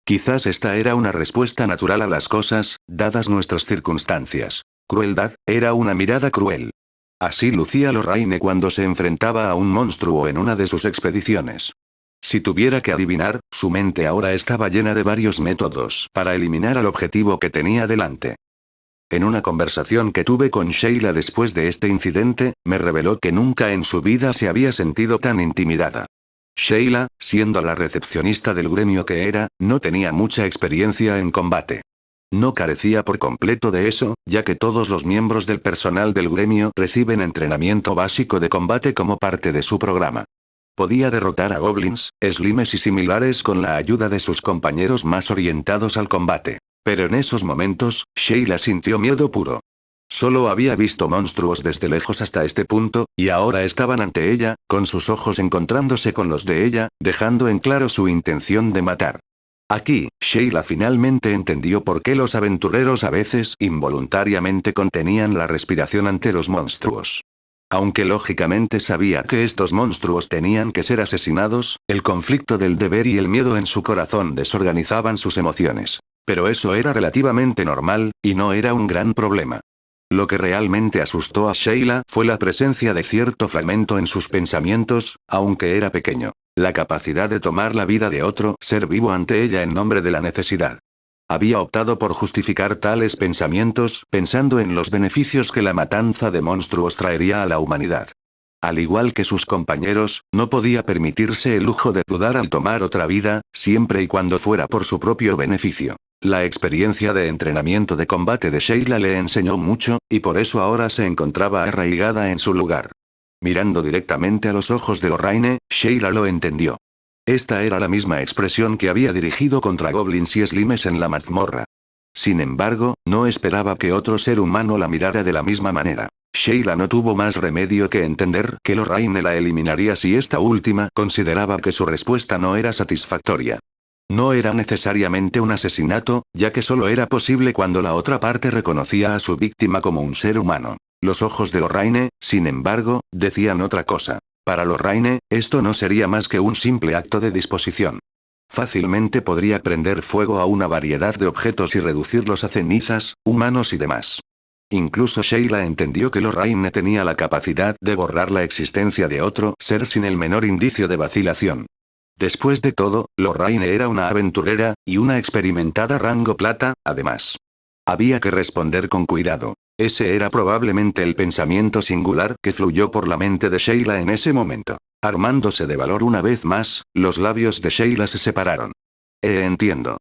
Quizás esta era una respuesta natural a las cosas, dadas nuestras circunstancias. Crueldad, era una mirada cruel. Así lucía Lorraine cuando se enfrentaba a un monstruo en una de sus expediciones. Si tuviera que adivinar, su mente ahora estaba llena de varios métodos para eliminar al objetivo que tenía delante. En una conversación que tuve con Sheila después de este incidente, me reveló que nunca en su vida se había sentido tan intimidada. Sheila, siendo la recepcionista del gremio que era, no tenía mucha experiencia en combate. No carecía por completo de eso, ya que todos los miembros del personal del gremio reciben entrenamiento básico de combate como parte de su programa. Podía derrotar a goblins, slimes y similares con la ayuda de sus compañeros más orientados al combate. Pero en esos momentos, Sheila sintió miedo puro. Solo había visto monstruos desde lejos hasta este punto, y ahora estaban ante ella, con sus ojos encontrándose con los de ella, dejando en claro su intención de matar. Aquí, Sheila finalmente entendió por qué los aventureros a veces involuntariamente contenían la respiración ante los monstruos. Aunque lógicamente sabía que estos monstruos tenían que ser asesinados, el conflicto del deber y el miedo en su corazón desorganizaban sus emociones. Pero eso era relativamente normal, y no era un gran problema. Lo que realmente asustó a Sheila fue la presencia de cierto fragmento en sus pensamientos, aunque era pequeño. La capacidad de tomar la vida de otro ser vivo ante ella en nombre de la necesidad. Había optado por justificar tales pensamientos, pensando en los beneficios que la matanza de monstruos traería a la humanidad. Al igual que sus compañeros, no podía permitirse el lujo de dudar al tomar otra vida, siempre y cuando fuera por su propio beneficio. La experiencia de entrenamiento de combate de Sheila le enseñó mucho, y por eso ahora se encontraba arraigada en su lugar. Mirando directamente a los ojos de Lorraine, Sheila lo entendió. Esta era la misma expresión que había dirigido contra goblins y slimes en la mazmorra. Sin embargo, no esperaba que otro ser humano la mirara de la misma manera. Sheila no tuvo más remedio que entender que Lorraine la eliminaría si esta última consideraba que su respuesta no era satisfactoria. No era necesariamente un asesinato, ya que solo era posible cuando la otra parte reconocía a su víctima como un ser humano. Los ojos de Lorraine, sin embargo, decían otra cosa. Para Lorraine, esto no sería más que un simple acto de disposición. Fácilmente podría prender fuego a una variedad de objetos y reducirlos a cenizas, humanos y demás. Incluso Sheila entendió que Lorraine tenía la capacidad de borrar la existencia de otro ser sin el menor indicio de vacilación. Después de todo, Lorraine era una aventurera, y una experimentada rango plata, además. Había que responder con cuidado. Ese era probablemente el pensamiento singular que fluyó por la mente de Sheila en ese momento. Armándose de valor una vez más, los labios de Sheila se separaron. Entiendo.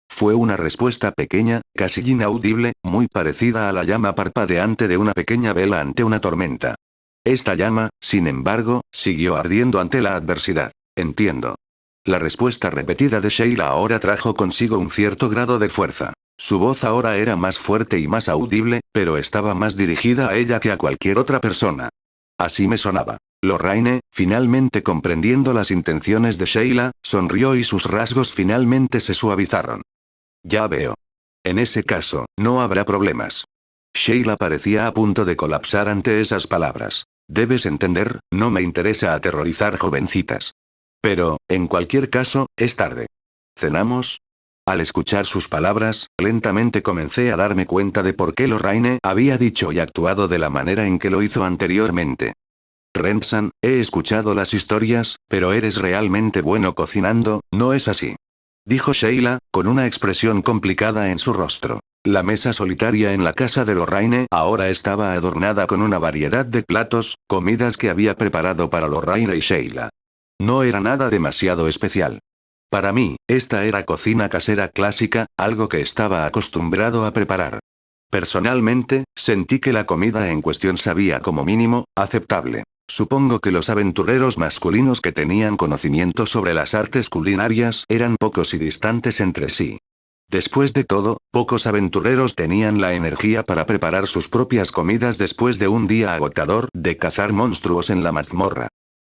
Fue una respuesta pequeña, casi inaudible, muy parecida a la llama parpadeante de una pequeña vela ante una tormenta. Esta llama, sin embargo, siguió ardiendo ante la adversidad. Entiendo. La respuesta repetida de Sheila ahora trajo consigo un cierto grado de fuerza. Su voz ahora era más fuerte y más audible, pero estaba más dirigida a ella que a cualquier otra persona. Así me sonaba. Lorraine, finalmente comprendiendo las intenciones de Sheila, sonrió y sus rasgos finalmente se suavizaron. Ya veo. En ese caso, no habrá problemas. Sheila parecía a punto de colapsar ante esas palabras. Debes entender, no me interesa aterrorizar jovencitas. Pero, en cualquier caso, es tarde. ¿Cenamos? Al escuchar sus palabras, lentamente comencé a darme cuenta de por qué Lorraine había dicho y actuado de la manera en que lo hizo anteriormente. Ren-san, he escuchado las historias, pero eres realmente bueno cocinando, ¿no es así? Dijo Sheila, con una expresión complicada en su rostro. La mesa solitaria en la casa de Lorraine ahora estaba adornada con una variedad de platos, comidas que había preparado para Lorraine y Sheila. No era nada demasiado especial. Para mí, esta era cocina casera clásica, algo que estaba acostumbrado a preparar. Personalmente, sentí que la comida en cuestión sabía como mínimo, aceptable. Supongo que los aventureros masculinos que tenían conocimiento sobre las artes culinarias eran pocos y distantes entre sí. Después de todo, pocos aventureros tenían la energía para preparar sus propias comidas después de un día agotador de cazar monstruos en la mazmorra.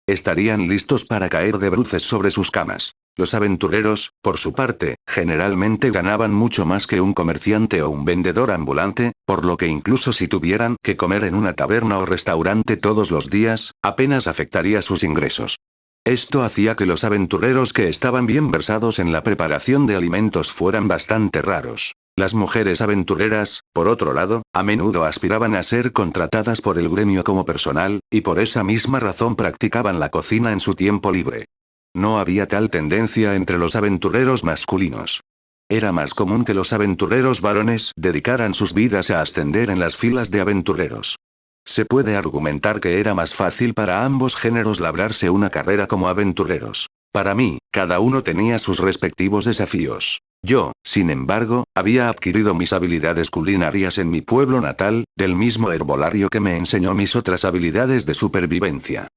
Estarían listos para caer de bruces sobre sus camas. Los aventureros, por su parte, generalmente ganaban mucho más que un comerciante o un vendedor ambulante, por lo que incluso si tuvieran que comer en una taberna o restaurante todos los días, apenas afectaría sus ingresos. Esto hacía que los aventureros que estaban bien versados en la preparación de alimentos fueran bastante raros. Las mujeres aventureras, por otro lado, a menudo aspiraban a ser contratadas por el gremio como personal, y por esa misma razón practicaban la cocina en su tiempo libre. No había tal tendencia entre los aventureros masculinos. Era más común que los aventureros varones dedicaran sus vidas a ascender en las filas de aventureros. Se puede argumentar que era más fácil para ambos géneros labrarse una carrera como aventureros. Para mí, cada uno tenía sus respectivos desafíos. Yo, sin embargo, había adquirido mis habilidades culinarias en mi pueblo natal, del mismo herbolario que me enseñó mis otras habilidades de supervivencia.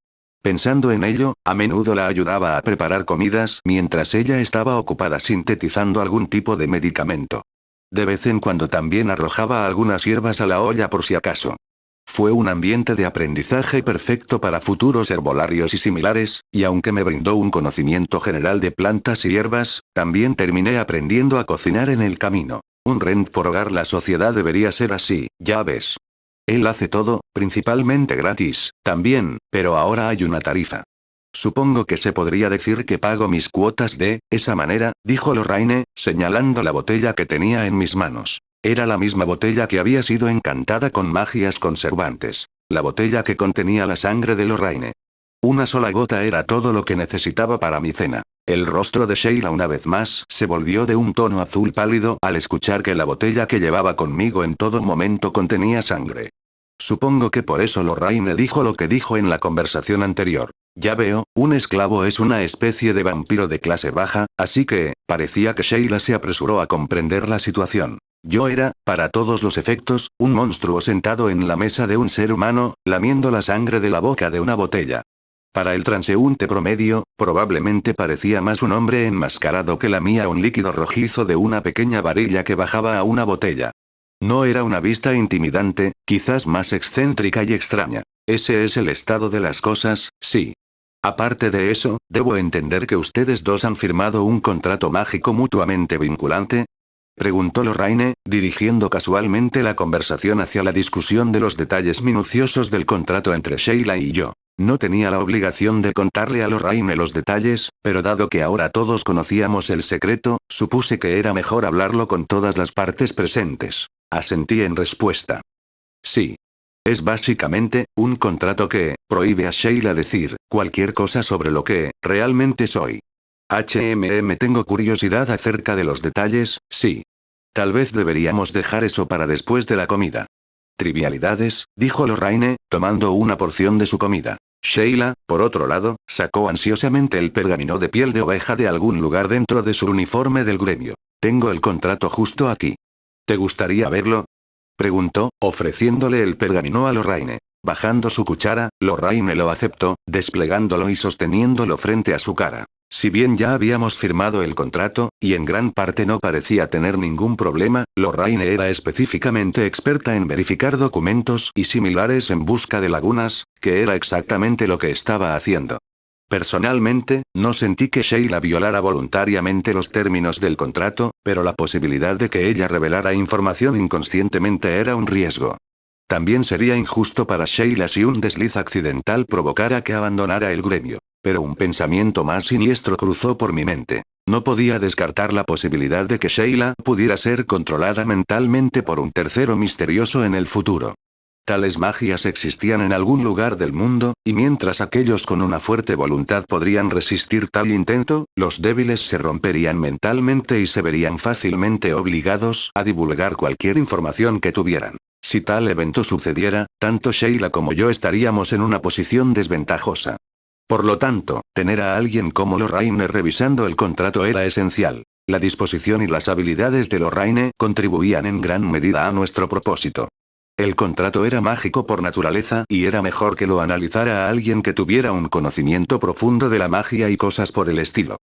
Pensando en ello, a menudo la ayudaba a preparar comidas mientras ella estaba ocupada sintetizando algún tipo de medicamento. De vez en cuando también arrojaba algunas hierbas a la olla por si acaso. Fue un ambiente de aprendizaje perfecto para futuros herbolarios y similares, y aunque me brindó un conocimiento general de plantas y hierbas, también terminé aprendiendo a cocinar en el camino. Un rent por hogar. La sociedad debería ser así, ya ves. Él hace todo, principalmente gratis, también, pero ahora hay una tarifa. Supongo que se podría decir que pago mis cuotas de esa manera, dijo Lorraine, señalando la botella que tenía en mis manos. Era la misma botella que había sido encantada con magias conservantes. La botella que contenía la sangre de Lorraine. Una sola gota era todo lo que necesitaba para mi cena. El rostro de Sheila una vez más se volvió de un tono azul pálido al escuchar que la botella que llevaba conmigo en todo momento contenía sangre. Supongo que por eso Lorraine dijo lo que dijo en la conversación anterior. Ya veo, un esclavo es una especie de vampiro de clase baja, así que, parecía que Sheila se apresuró a comprender la situación. Yo era, para todos los efectos, un monstruo sentado en la mesa de un ser humano, lamiendo la sangre de la boca de una botella. Para el transeúnte promedio, probablemente parecía más un hombre enmascarado que lamía un líquido rojizo de una pequeña varilla que bajaba a una botella. No era una vista intimidante, quizás más excéntrica y extraña. Ese es el estado de las cosas, sí. Aparte de eso, ¿debo entender que ustedes dos han firmado un contrato mágico mutuamente vinculante? Preguntó Lorraine, dirigiendo casualmente la conversación hacia la discusión de los detalles minuciosos del contrato entre Sheila y yo. No tenía la obligación de contarle a Lorraine los detalles, pero dado que ahora todos conocíamos el secreto, supuse que era mejor hablarlo con todas las partes presentes. Asentí en respuesta. Sí. Es básicamente, un contrato que, prohíbe a Sheila decir, cualquier cosa sobre lo que, realmente soy. Tengo curiosidad acerca de los detalles, sí. Tal vez deberíamos dejar eso para después de la comida. Trivialidades, dijo Lorraine, tomando una porción de su comida. Sheila, por otro lado, sacó ansiosamente el pergamino de piel de oveja de algún lugar dentro de su uniforme del gremio. Tengo el contrato justo aquí. ¿Te gustaría verlo? Preguntó, ofreciéndole el pergamino a Lorraine. Bajando su cuchara, Lorraine lo aceptó, desplegándolo y sosteniéndolo frente a su cara. Si bien ya habíamos firmado el contrato, y en gran parte no parecía tener ningún problema, Lorraine era específicamente experta en verificar documentos y similares en busca de lagunas, que era exactamente lo que estaba haciendo. Personalmente, no sentí que Sheila violara voluntariamente los términos del contrato, pero la posibilidad de que ella revelara información inconscientemente era un riesgo. También sería injusto para Sheila si un desliz accidental provocara que abandonara el gremio. Pero un pensamiento más siniestro cruzó por mi mente. No podía descartar la posibilidad de que Sheila pudiera ser controlada mentalmente por un tercero misterioso en el futuro. Tales magias existían en algún lugar del mundo, y mientras aquellos con una fuerte voluntad podrían resistir tal intento, los débiles se romperían mentalmente y se verían fácilmente obligados a divulgar cualquier información que tuvieran. Si tal evento sucediera, tanto Sheila como yo estaríamos en una posición desventajosa. Por lo tanto, tener a alguien como Lorraine revisando el contrato era esencial. La disposición y las habilidades de Lorraine contribuían en gran medida a nuestro propósito. El contrato era mágico por naturaleza y era mejor que lo analizara a alguien que tuviera un conocimiento profundo de la magia y cosas por el estilo.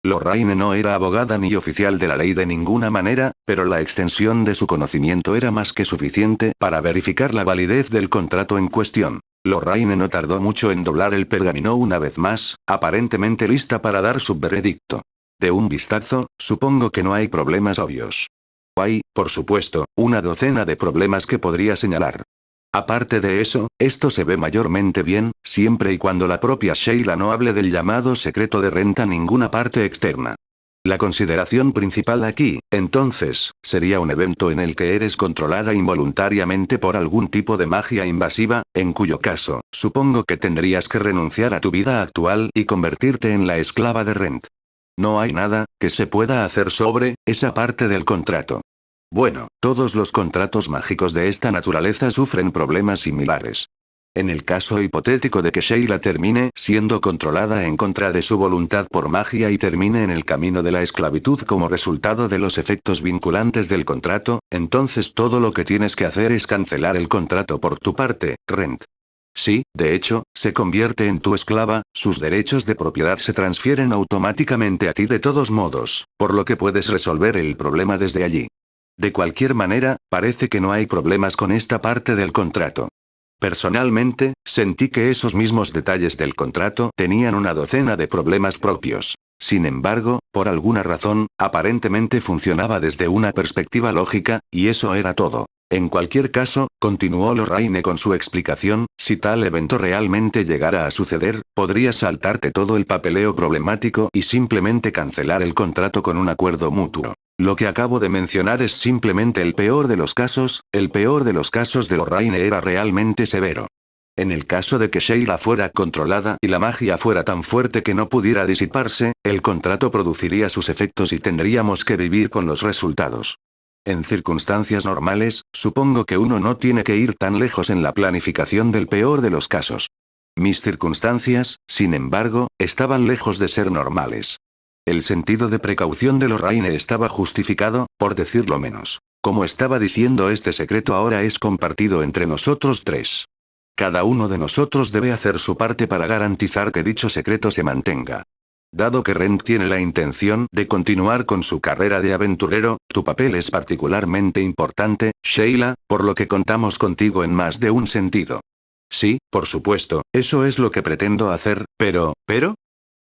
Lorraine no era abogada ni oficial de la ley de ninguna manera, pero la extensión de su conocimiento era más que suficiente para verificar la validez del contrato en cuestión. Lorraine no tardó mucho en doblar el pergamino una vez más, aparentemente lista para dar su veredicto. De un vistazo, supongo que no hay problemas obvios. Hay, por supuesto, una docena de problemas que podría señalar. Aparte de eso, esto se ve mayormente bien, siempre y cuando la propia Sheila no hable del llamado secreto de renta a ninguna parte externa. La consideración principal aquí, entonces, sería un evento en el que eres controlada involuntariamente por algún tipo de magia invasiva, en cuyo caso, supongo que tendrías que renunciar a tu vida actual y convertirte en la esclava de Rent. No hay nada que se pueda hacer sobre esa parte del contrato. Bueno, todos los contratos mágicos de esta naturaleza sufren problemas similares. En el caso hipotético de que Sheila termine siendo controlada en contra de su voluntad por magia y termine en el camino de la esclavitud como resultado de los efectos vinculantes del contrato, entonces todo lo que tienes que hacer es cancelar el contrato por tu parte, Rent. Sí, de hecho, se convierte en tu esclava, sus derechos de propiedad se transfieren automáticamente a ti de todos modos, por lo que puedes resolver el problema desde allí. De cualquier manera, parece que no hay problemas con esta parte del contrato. Personalmente, sentí que esos mismos detalles del contrato tenían una docena de problemas propios. Sin embargo, por alguna razón, aparentemente funcionaba desde una perspectiva lógica, y eso era todo. En cualquier caso, continuó Lorraine con su explicación, si tal evento realmente llegara a suceder, podrías saltarte todo el papeleo problemático y simplemente cancelar el contrato con un acuerdo mutuo. Lo que acabo de mencionar es simplemente el peor de los casos de Lorraine era realmente severo. En el caso de que Sheila fuera controlada y la magia fuera tan fuerte que no pudiera disiparse, el contrato produciría sus efectos y tendríamos que vivir con los resultados. En circunstancias normales, supongo que uno no tiene que ir tan lejos en la planificación del peor de los casos. Mis circunstancias, sin embargo, estaban lejos de ser normales. El sentido de precaución de Lorraine estaba justificado, por decirlo menos. Como estaba diciendo, este secreto ahora es compartido entre nosotros tres. Cada uno de nosotros debe hacer su parte para garantizar que dicho secreto se mantenga. Dado que Ren tiene la intención de continuar con su carrera de aventurero, tu papel es particularmente importante, Sheila, por lo que contamos contigo en más de un sentido. Sí, por supuesto, eso es lo que pretendo hacer, pero...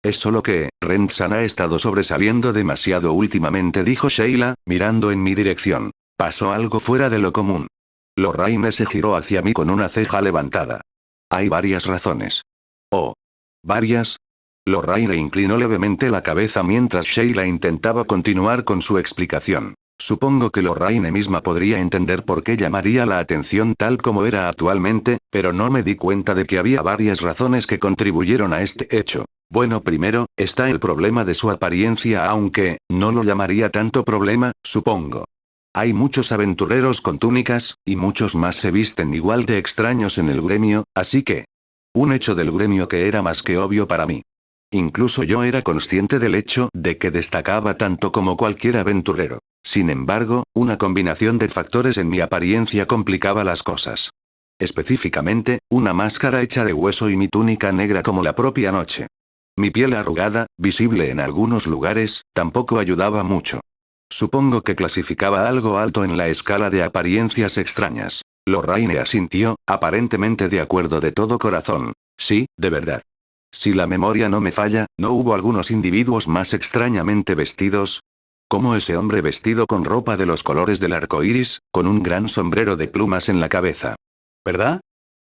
Es solo que, Ren-san ha estado sobresaliendo demasiado últimamente, dijo Sheila, mirando en mi dirección. Pasó algo fuera de lo común. Lorraine se giró hacia mí con una ceja levantada. Hay varias razones. Oh. ¿Varias? Lorraine inclinó levemente la cabeza mientras Sheila intentaba continuar con su explicación. Supongo que Lorraine misma podría entender por qué llamaría la atención tal como era actualmente, pero no me di cuenta de que había varias razones que contribuyeron a este hecho. Bueno, primero, está el problema de su apariencia, aunque, no lo llamaría tanto problema, supongo. Hay muchos aventureros con túnicas, y muchos más se visten igual de extraños en el gremio, así que... Un hecho del gremio que era más que obvio para mí. Incluso yo era consciente del hecho de que destacaba tanto como cualquier aventurero. Sin embargo, una combinación de factores en mi apariencia complicaba las cosas. Específicamente, una máscara hecha de hueso y mi túnica negra como la propia noche. Mi piel arrugada, visible en algunos lugares, tampoco ayudaba mucho. Supongo que clasificaba algo alto en la escala de apariencias extrañas. Lorraine asintió, aparentemente de acuerdo de todo corazón. Sí, de verdad. Si la memoria no me falla, ¿no hubo algunos individuos más extrañamente vestidos? Como ese hombre vestido con ropa de los colores del arco iris, con un gran sombrero de plumas en la cabeza. ¿Verdad?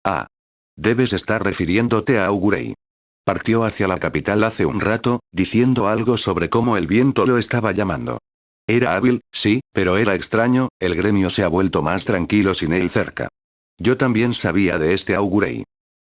Ah. Debes estar refiriéndote a Augurey. Partió hacia la capital hace un rato, diciendo algo sobre cómo el viento lo estaba llamando. Era hábil, sí, pero era extraño, el gremio se ha vuelto más tranquilo sin él cerca. Yo también sabía de este Augurey.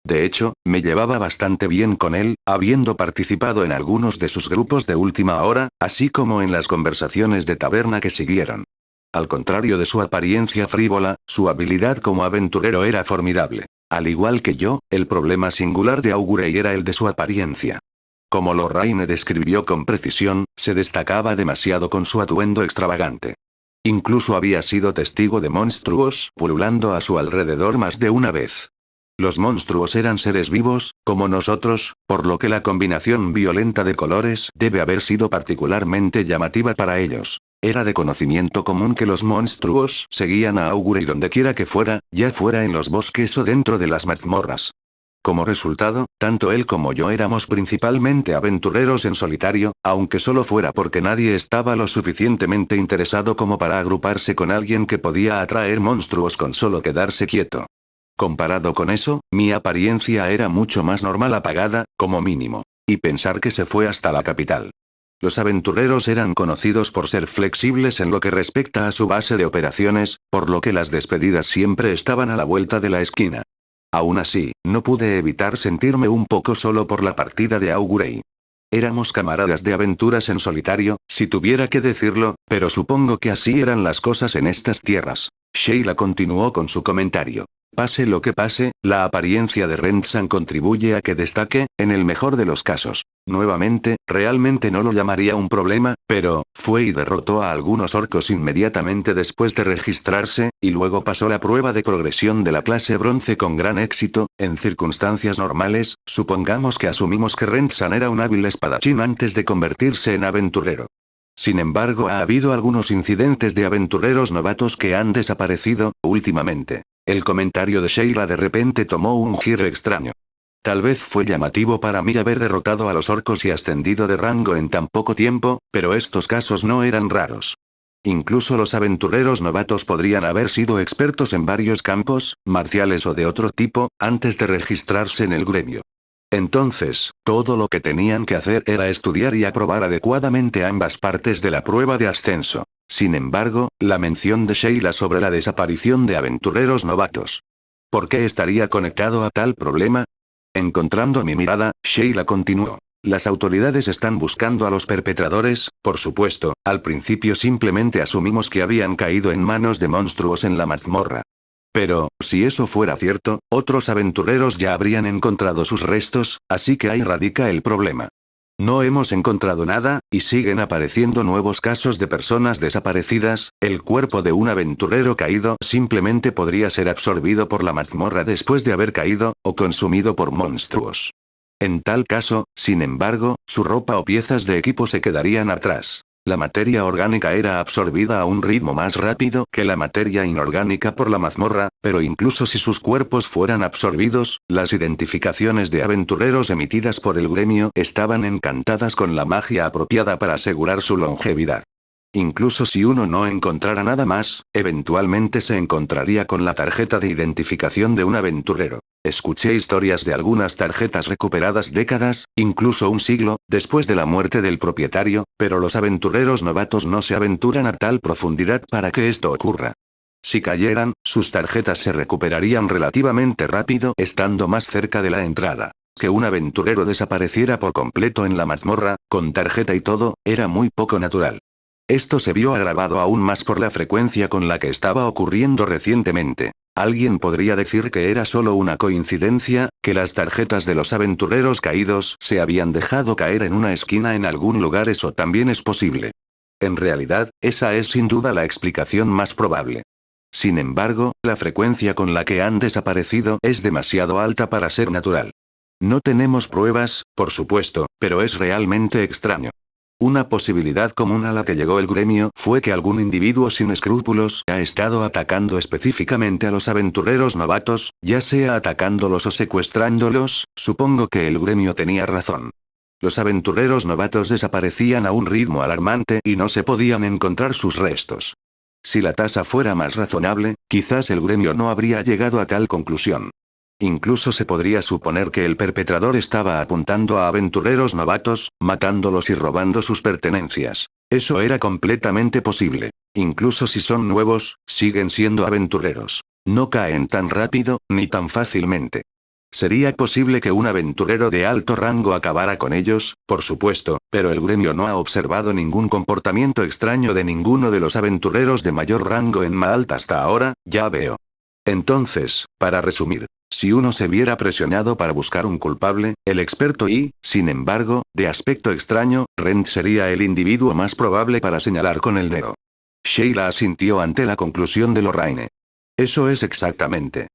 De hecho, me llevaba bastante bien con él, habiendo participado en algunos de sus grupos de última hora, así como en las conversaciones de taberna que siguieron. Al contrario de su apariencia frívola, su habilidad como aventurero era formidable. Al igual que yo, el problema singular de Augurey era el de su apariencia. Como Lorraine describió con precisión, se destacaba demasiado con su atuendo extravagante. Incluso había sido testigo de monstruos pululando a su alrededor más de una vez. Los monstruos eran seres vivos, como nosotros, por lo que la combinación violenta de colores debe haber sido particularmente llamativa para ellos. Era de conocimiento común que los monstruos seguían a Augurey dondequiera que fuera, ya fuera en los bosques o dentro de las mazmorras. Como resultado, tanto él como yo éramos principalmente aventureros en solitario, aunque solo fuera porque nadie estaba lo suficientemente interesado como para agruparse con alguien que podía atraer monstruos con solo quedarse quieto. Comparado con eso, mi apariencia era mucho más normal, apagada, como mínimo. Y pensar que se fue hasta la capital. Los aventureros eran conocidos por ser flexibles en lo que respecta a su base de operaciones, por lo que las despedidas siempre estaban a la vuelta de la esquina. Aún así, no pude evitar sentirme un poco solo por la partida de Augurey. Éramos camaradas de aventuras en solitario, si tuviera que decirlo, pero supongo que así eran las cosas en estas tierras. Sheila continuó con su comentario. Pase lo que pase, la apariencia de Ren-san contribuye a que destaque, en el mejor de los casos. Nuevamente, realmente no lo llamaría un problema, pero, fue y derrotó a algunos orcos inmediatamente después de registrarse, y luego pasó la prueba de progresión de la clase bronce con gran éxito. En circunstancias normales, supongamos que asumimos que Ren-san era un hábil espadachín antes de convertirse en aventurero. Sin embargo, ha habido algunos incidentes de aventureros novatos que han desaparecido, últimamente. El comentario de Sheila de repente tomó un giro extraño. Tal vez fue llamativo para mí haber derrotado a los orcos y ascendido de rango en tan poco tiempo, pero estos casos no eran raros. Incluso los aventureros novatos podrían haber sido expertos en varios campos, marciales o de otro tipo, antes de registrarse en el gremio. Entonces, todo lo que tenían que hacer era estudiar y aprobar adecuadamente ambas partes de la prueba de ascenso. Sin embargo, la mención de Sheila sobre la desaparición de aventureros novatos. ¿Por qué estaría conectado a tal problema? Encontrando mi mirada, Sheila continuó. Las autoridades están buscando a los perpetradores, por supuesto, al principio simplemente asumimos que habían caído en manos de monstruos en la mazmorra. Pero, si eso fuera cierto, otros aventureros ya habrían encontrado sus restos, así que ahí radica el problema. No hemos encontrado nada, y siguen apareciendo nuevos casos de personas desaparecidas. El cuerpo de un aventurero caído simplemente podría ser absorbido por la mazmorra después de haber caído, o consumido por monstruos. En tal caso, sin embargo, su ropa o piezas de equipo se quedarían atrás. La materia orgánica era absorbida a un ritmo más rápido que la materia inorgánica por la mazmorra, pero incluso si sus cuerpos fueran absorbidos, las identificaciones de aventureros emitidas por el gremio estaban encantadas con la magia apropiada para asegurar su longevidad. Incluso si uno no encontrara nada más, eventualmente se encontraría con la tarjeta de identificación de un aventurero. Escuché historias de algunas tarjetas recuperadas décadas, incluso un siglo, después de la muerte del propietario, pero los aventureros novatos no se aventuran a tal profundidad para que esto ocurra. Si cayeran, sus tarjetas se recuperarían relativamente rápido estando más cerca de la entrada. Que un aventurero desapareciera por completo en la mazmorra, con tarjeta y todo, era muy poco natural. Esto se vio agravado aún más por la frecuencia con la que estaba ocurriendo recientemente. Alguien podría decir que era solo una coincidencia, que las tarjetas de los aventureros caídos se habían dejado caer en una esquina en algún lugar. Eso también es posible. En realidad, esa es sin duda la explicación más probable. Sin embargo, la frecuencia con la que han desaparecido es demasiado alta para ser natural. No tenemos pruebas, por supuesto, pero es realmente extraño. Una posibilidad común a la que llegó el gremio fue que algún individuo sin escrúpulos ha estado atacando específicamente a los aventureros novatos, ya sea atacándolos o secuestrándolos. Supongo que el gremio tenía razón. Los aventureros novatos desaparecían a un ritmo alarmante y no se podían encontrar sus restos. Si la tasa fuera más razonable, quizás el gremio no habría llegado a tal conclusión. Incluso se podría suponer que el perpetrador estaba apuntando a aventureros novatos, matándolos y robando sus pertenencias. Eso era completamente posible. Incluso si son nuevos, siguen siendo aventureros. No caen tan rápido, ni tan fácilmente. Sería posible que un aventurero de alto rango acabara con ellos, por supuesto, pero el gremio no ha observado ningún comportamiento extraño de ninguno de los aventureros de mayor rango en Maalt hasta ahora. Ya veo. Entonces, para resumir, si uno se viera presionado para buscar un culpable, el experto y, sin embargo, de aspecto extraño, Rent sería el individuo más probable para señalar con el dedo. Sheila asintió ante la conclusión de Lorraine. Eso es exactamente.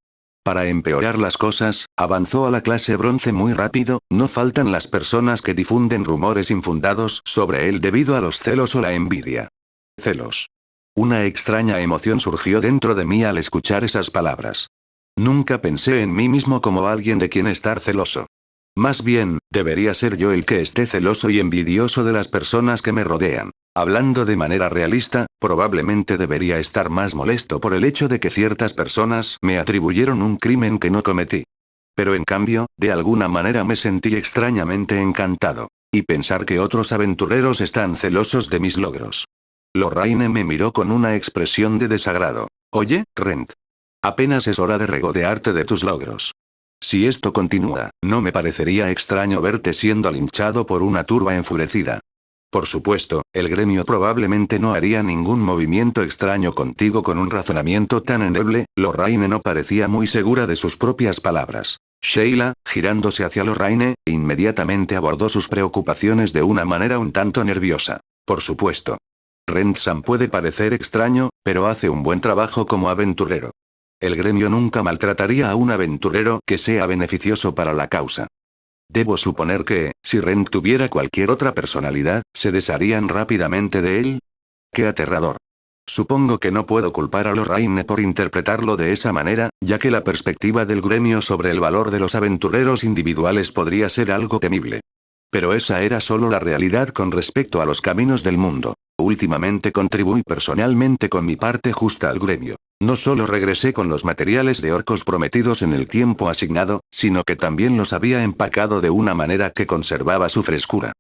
Para empeorar las cosas, avanzó a la clase bronce muy rápido. No faltan las personas que difunden rumores infundados sobre él debido a los celos o la envidia. Celos. Una extraña emoción surgió dentro de mí al escuchar esas palabras. Nunca pensé en mí mismo como alguien de quien estar celoso. Más bien, debería ser yo el que esté celoso y envidioso de las personas que me rodean. Hablando de manera realista, probablemente debería estar más molesto por el hecho de que ciertas personas me atribuyeron un crimen que no cometí. Pero en cambio, de alguna manera me sentí extrañamente encantado. Y pensar que otros aventureros están celosos de mis logros. Lorraine me miró con una expresión de desagrado. Oye, Rent. Apenas es hora de regodearte de tus logros. Si esto continúa, no me parecería extraño verte siendo linchado por una turba enfurecida. Por supuesto, el gremio probablemente no haría ningún movimiento extraño contigo con un razonamiento tan endeble. Lorraine no parecía muy segura de sus propias palabras. Sheila, girándose hacia Lorraine, inmediatamente abordó sus preocupaciones de una manera un tanto nerviosa. Por supuesto. Rent-san puede parecer extraño, pero hace un buen trabajo como aventurero. El gremio nunca maltrataría a un aventurero que sea beneficioso para la causa. Debo suponer que, si Rent tuviera cualquier otra personalidad, ¿se desharían rápidamente de él? ¡Qué aterrador! Supongo que no puedo culpar a Lorraine por interpretarlo de esa manera, ya que la perspectiva del gremio sobre el valor de los aventureros individuales podría ser algo temible. Pero esa era solo la realidad con respecto a los caminos del mundo. Últimamente contribuí personalmente con mi parte justa al gremio. No solo regresé con los materiales de orcos prometidos en el tiempo asignado, sino que también los había empacado de una manera que conservaba su frescura.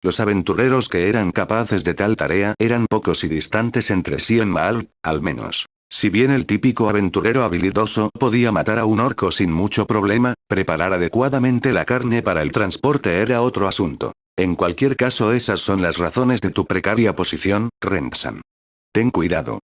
Los aventureros que eran capaces de tal tarea eran pocos y distantes entre sí en Maalt, al menos. Si bien el típico aventurero habilidoso podía matar a un orco sin mucho problema, preparar adecuadamente la carne para el transporte era otro asunto. En cualquier caso, esas son las razones de tu precaria posición, Rent-san. Ten cuidado.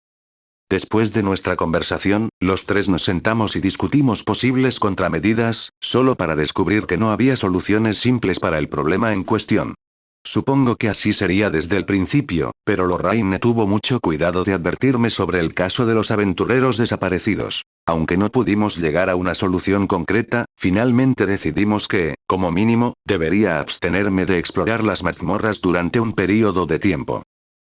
Después de nuestra conversación, los tres nos sentamos y discutimos posibles contramedidas, solo para descubrir que no había soluciones simples para el problema en cuestión. Supongo que así sería desde el principio, pero Lorraine tuvo mucho cuidado de advertirme sobre el caso de los aventureros desaparecidos. Aunque no pudimos llegar a una solución concreta, finalmente decidimos que, como mínimo, debería abstenerme de explorar las mazmorras durante un período de tiempo.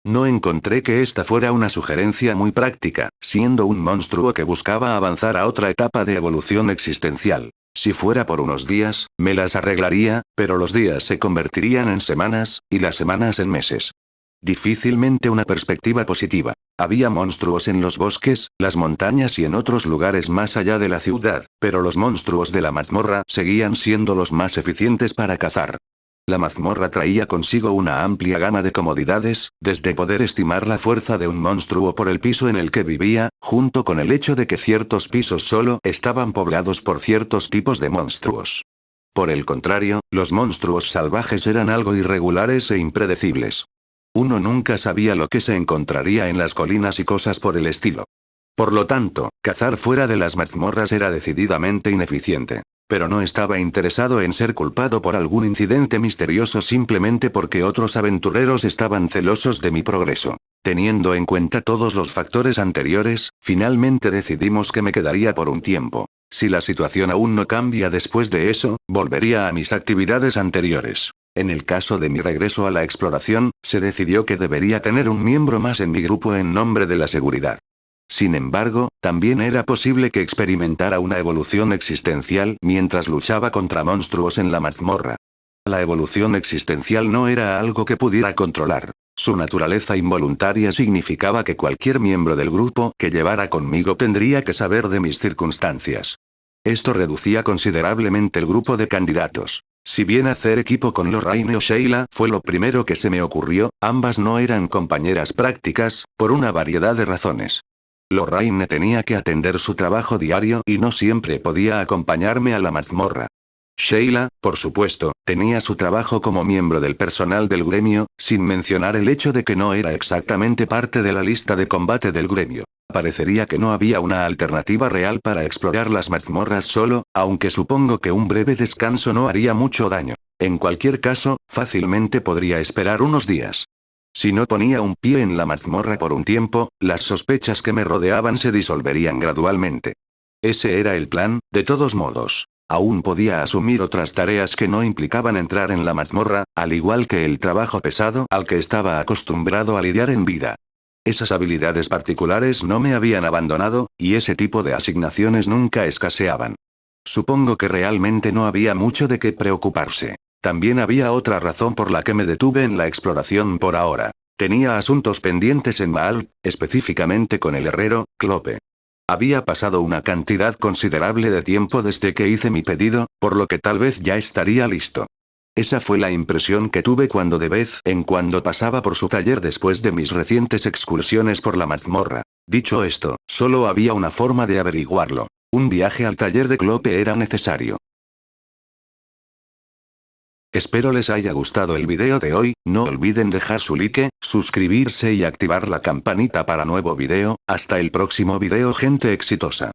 No encontré que esta fuera una sugerencia muy práctica, siendo un monstruo que buscaba avanzar a otra etapa de evolución existencial. Si fuera por unos días, me las arreglaría, pero los días se convertirían en semanas, y las semanas en meses. Difícilmente una perspectiva positiva. Había monstruos en los bosques, las montañas y en otros lugares más allá de la ciudad, pero los monstruos de la mazmorra seguían siendo los más eficientes para cazar. La mazmorra traía consigo una amplia gama de comodidades, desde poder estimar la fuerza de un monstruo por el piso en el que vivía, junto con el hecho de que ciertos pisos solo estaban poblados por ciertos tipos de monstruos. Por el contrario, los monstruos salvajes eran algo irregulares e impredecibles. Uno nunca sabía lo que se encontraría en las colinas y cosas por el estilo. Por lo tanto, cazar fuera de las mazmorras era decididamente ineficiente. Pero no estaba interesado en ser culpado por algún incidente misterioso simplemente porque otros aventureros estaban celosos de mi progreso. Teniendo en cuenta todos los factores anteriores, finalmente decidimos que me quedaría por un tiempo. Si la situación aún no cambia después de eso, volvería a mis actividades anteriores. En el caso de mi regreso a la exploración, se decidió que debería tener un miembro más en mi grupo en nombre de la seguridad. Sin embargo, también era posible que experimentara una evolución existencial mientras luchaba contra monstruos en la mazmorra. La evolución existencial no era algo que pudiera controlar. Su naturaleza involuntaria significaba que cualquier miembro del grupo que llevara conmigo tendría que saber de mis circunstancias. Esto reducía considerablemente el grupo de candidatos. Si bien hacer equipo con Lorraine o Sheila fue lo primero que se me ocurrió, ambas no eran compañeras prácticas, por una variedad de razones. Lorraine tenía que atender su trabajo diario y no siempre podía acompañarme a la mazmorra. Sheila, por supuesto, tenía su trabajo como miembro del personal del gremio, sin mencionar el hecho de que no era exactamente parte de la lista de combate del gremio. Parecería que no había una alternativa real para explorar las mazmorras solo, aunque supongo que un breve descanso no haría mucho daño. En cualquier caso, fácilmente podría esperar unos días. Si no ponía un pie en la mazmorra por un tiempo, las sospechas que me rodeaban se disolverían gradualmente. Ese era el plan, de todos modos. Aún podía asumir otras tareas que no implicaban entrar en la mazmorra, al igual que el trabajo pesado al que estaba acostumbrado a lidiar en vida. Esas habilidades particulares no me habían abandonado, y ese tipo de asignaciones nunca escaseaban. Supongo que realmente no había mucho de qué preocuparse. También había otra razón por la que me detuve en la exploración por ahora. Tenía asuntos pendientes en Maal, específicamente con el herrero, Clope. Había pasado una cantidad considerable de tiempo desde que hice mi pedido, por lo que tal vez ya estaría listo. Esa fue la impresión que tuve cuando de vez en cuando pasaba por su taller después de mis recientes excursiones por la mazmorra. Dicho esto, solo había una forma de averiguarlo. Un viaje al taller de Clope era necesario. Espero les haya gustado el video de hoy, no olviden dejar su like, suscribirse y activar la campanita para nuevo video. Hasta el próximo video, gente exitosa.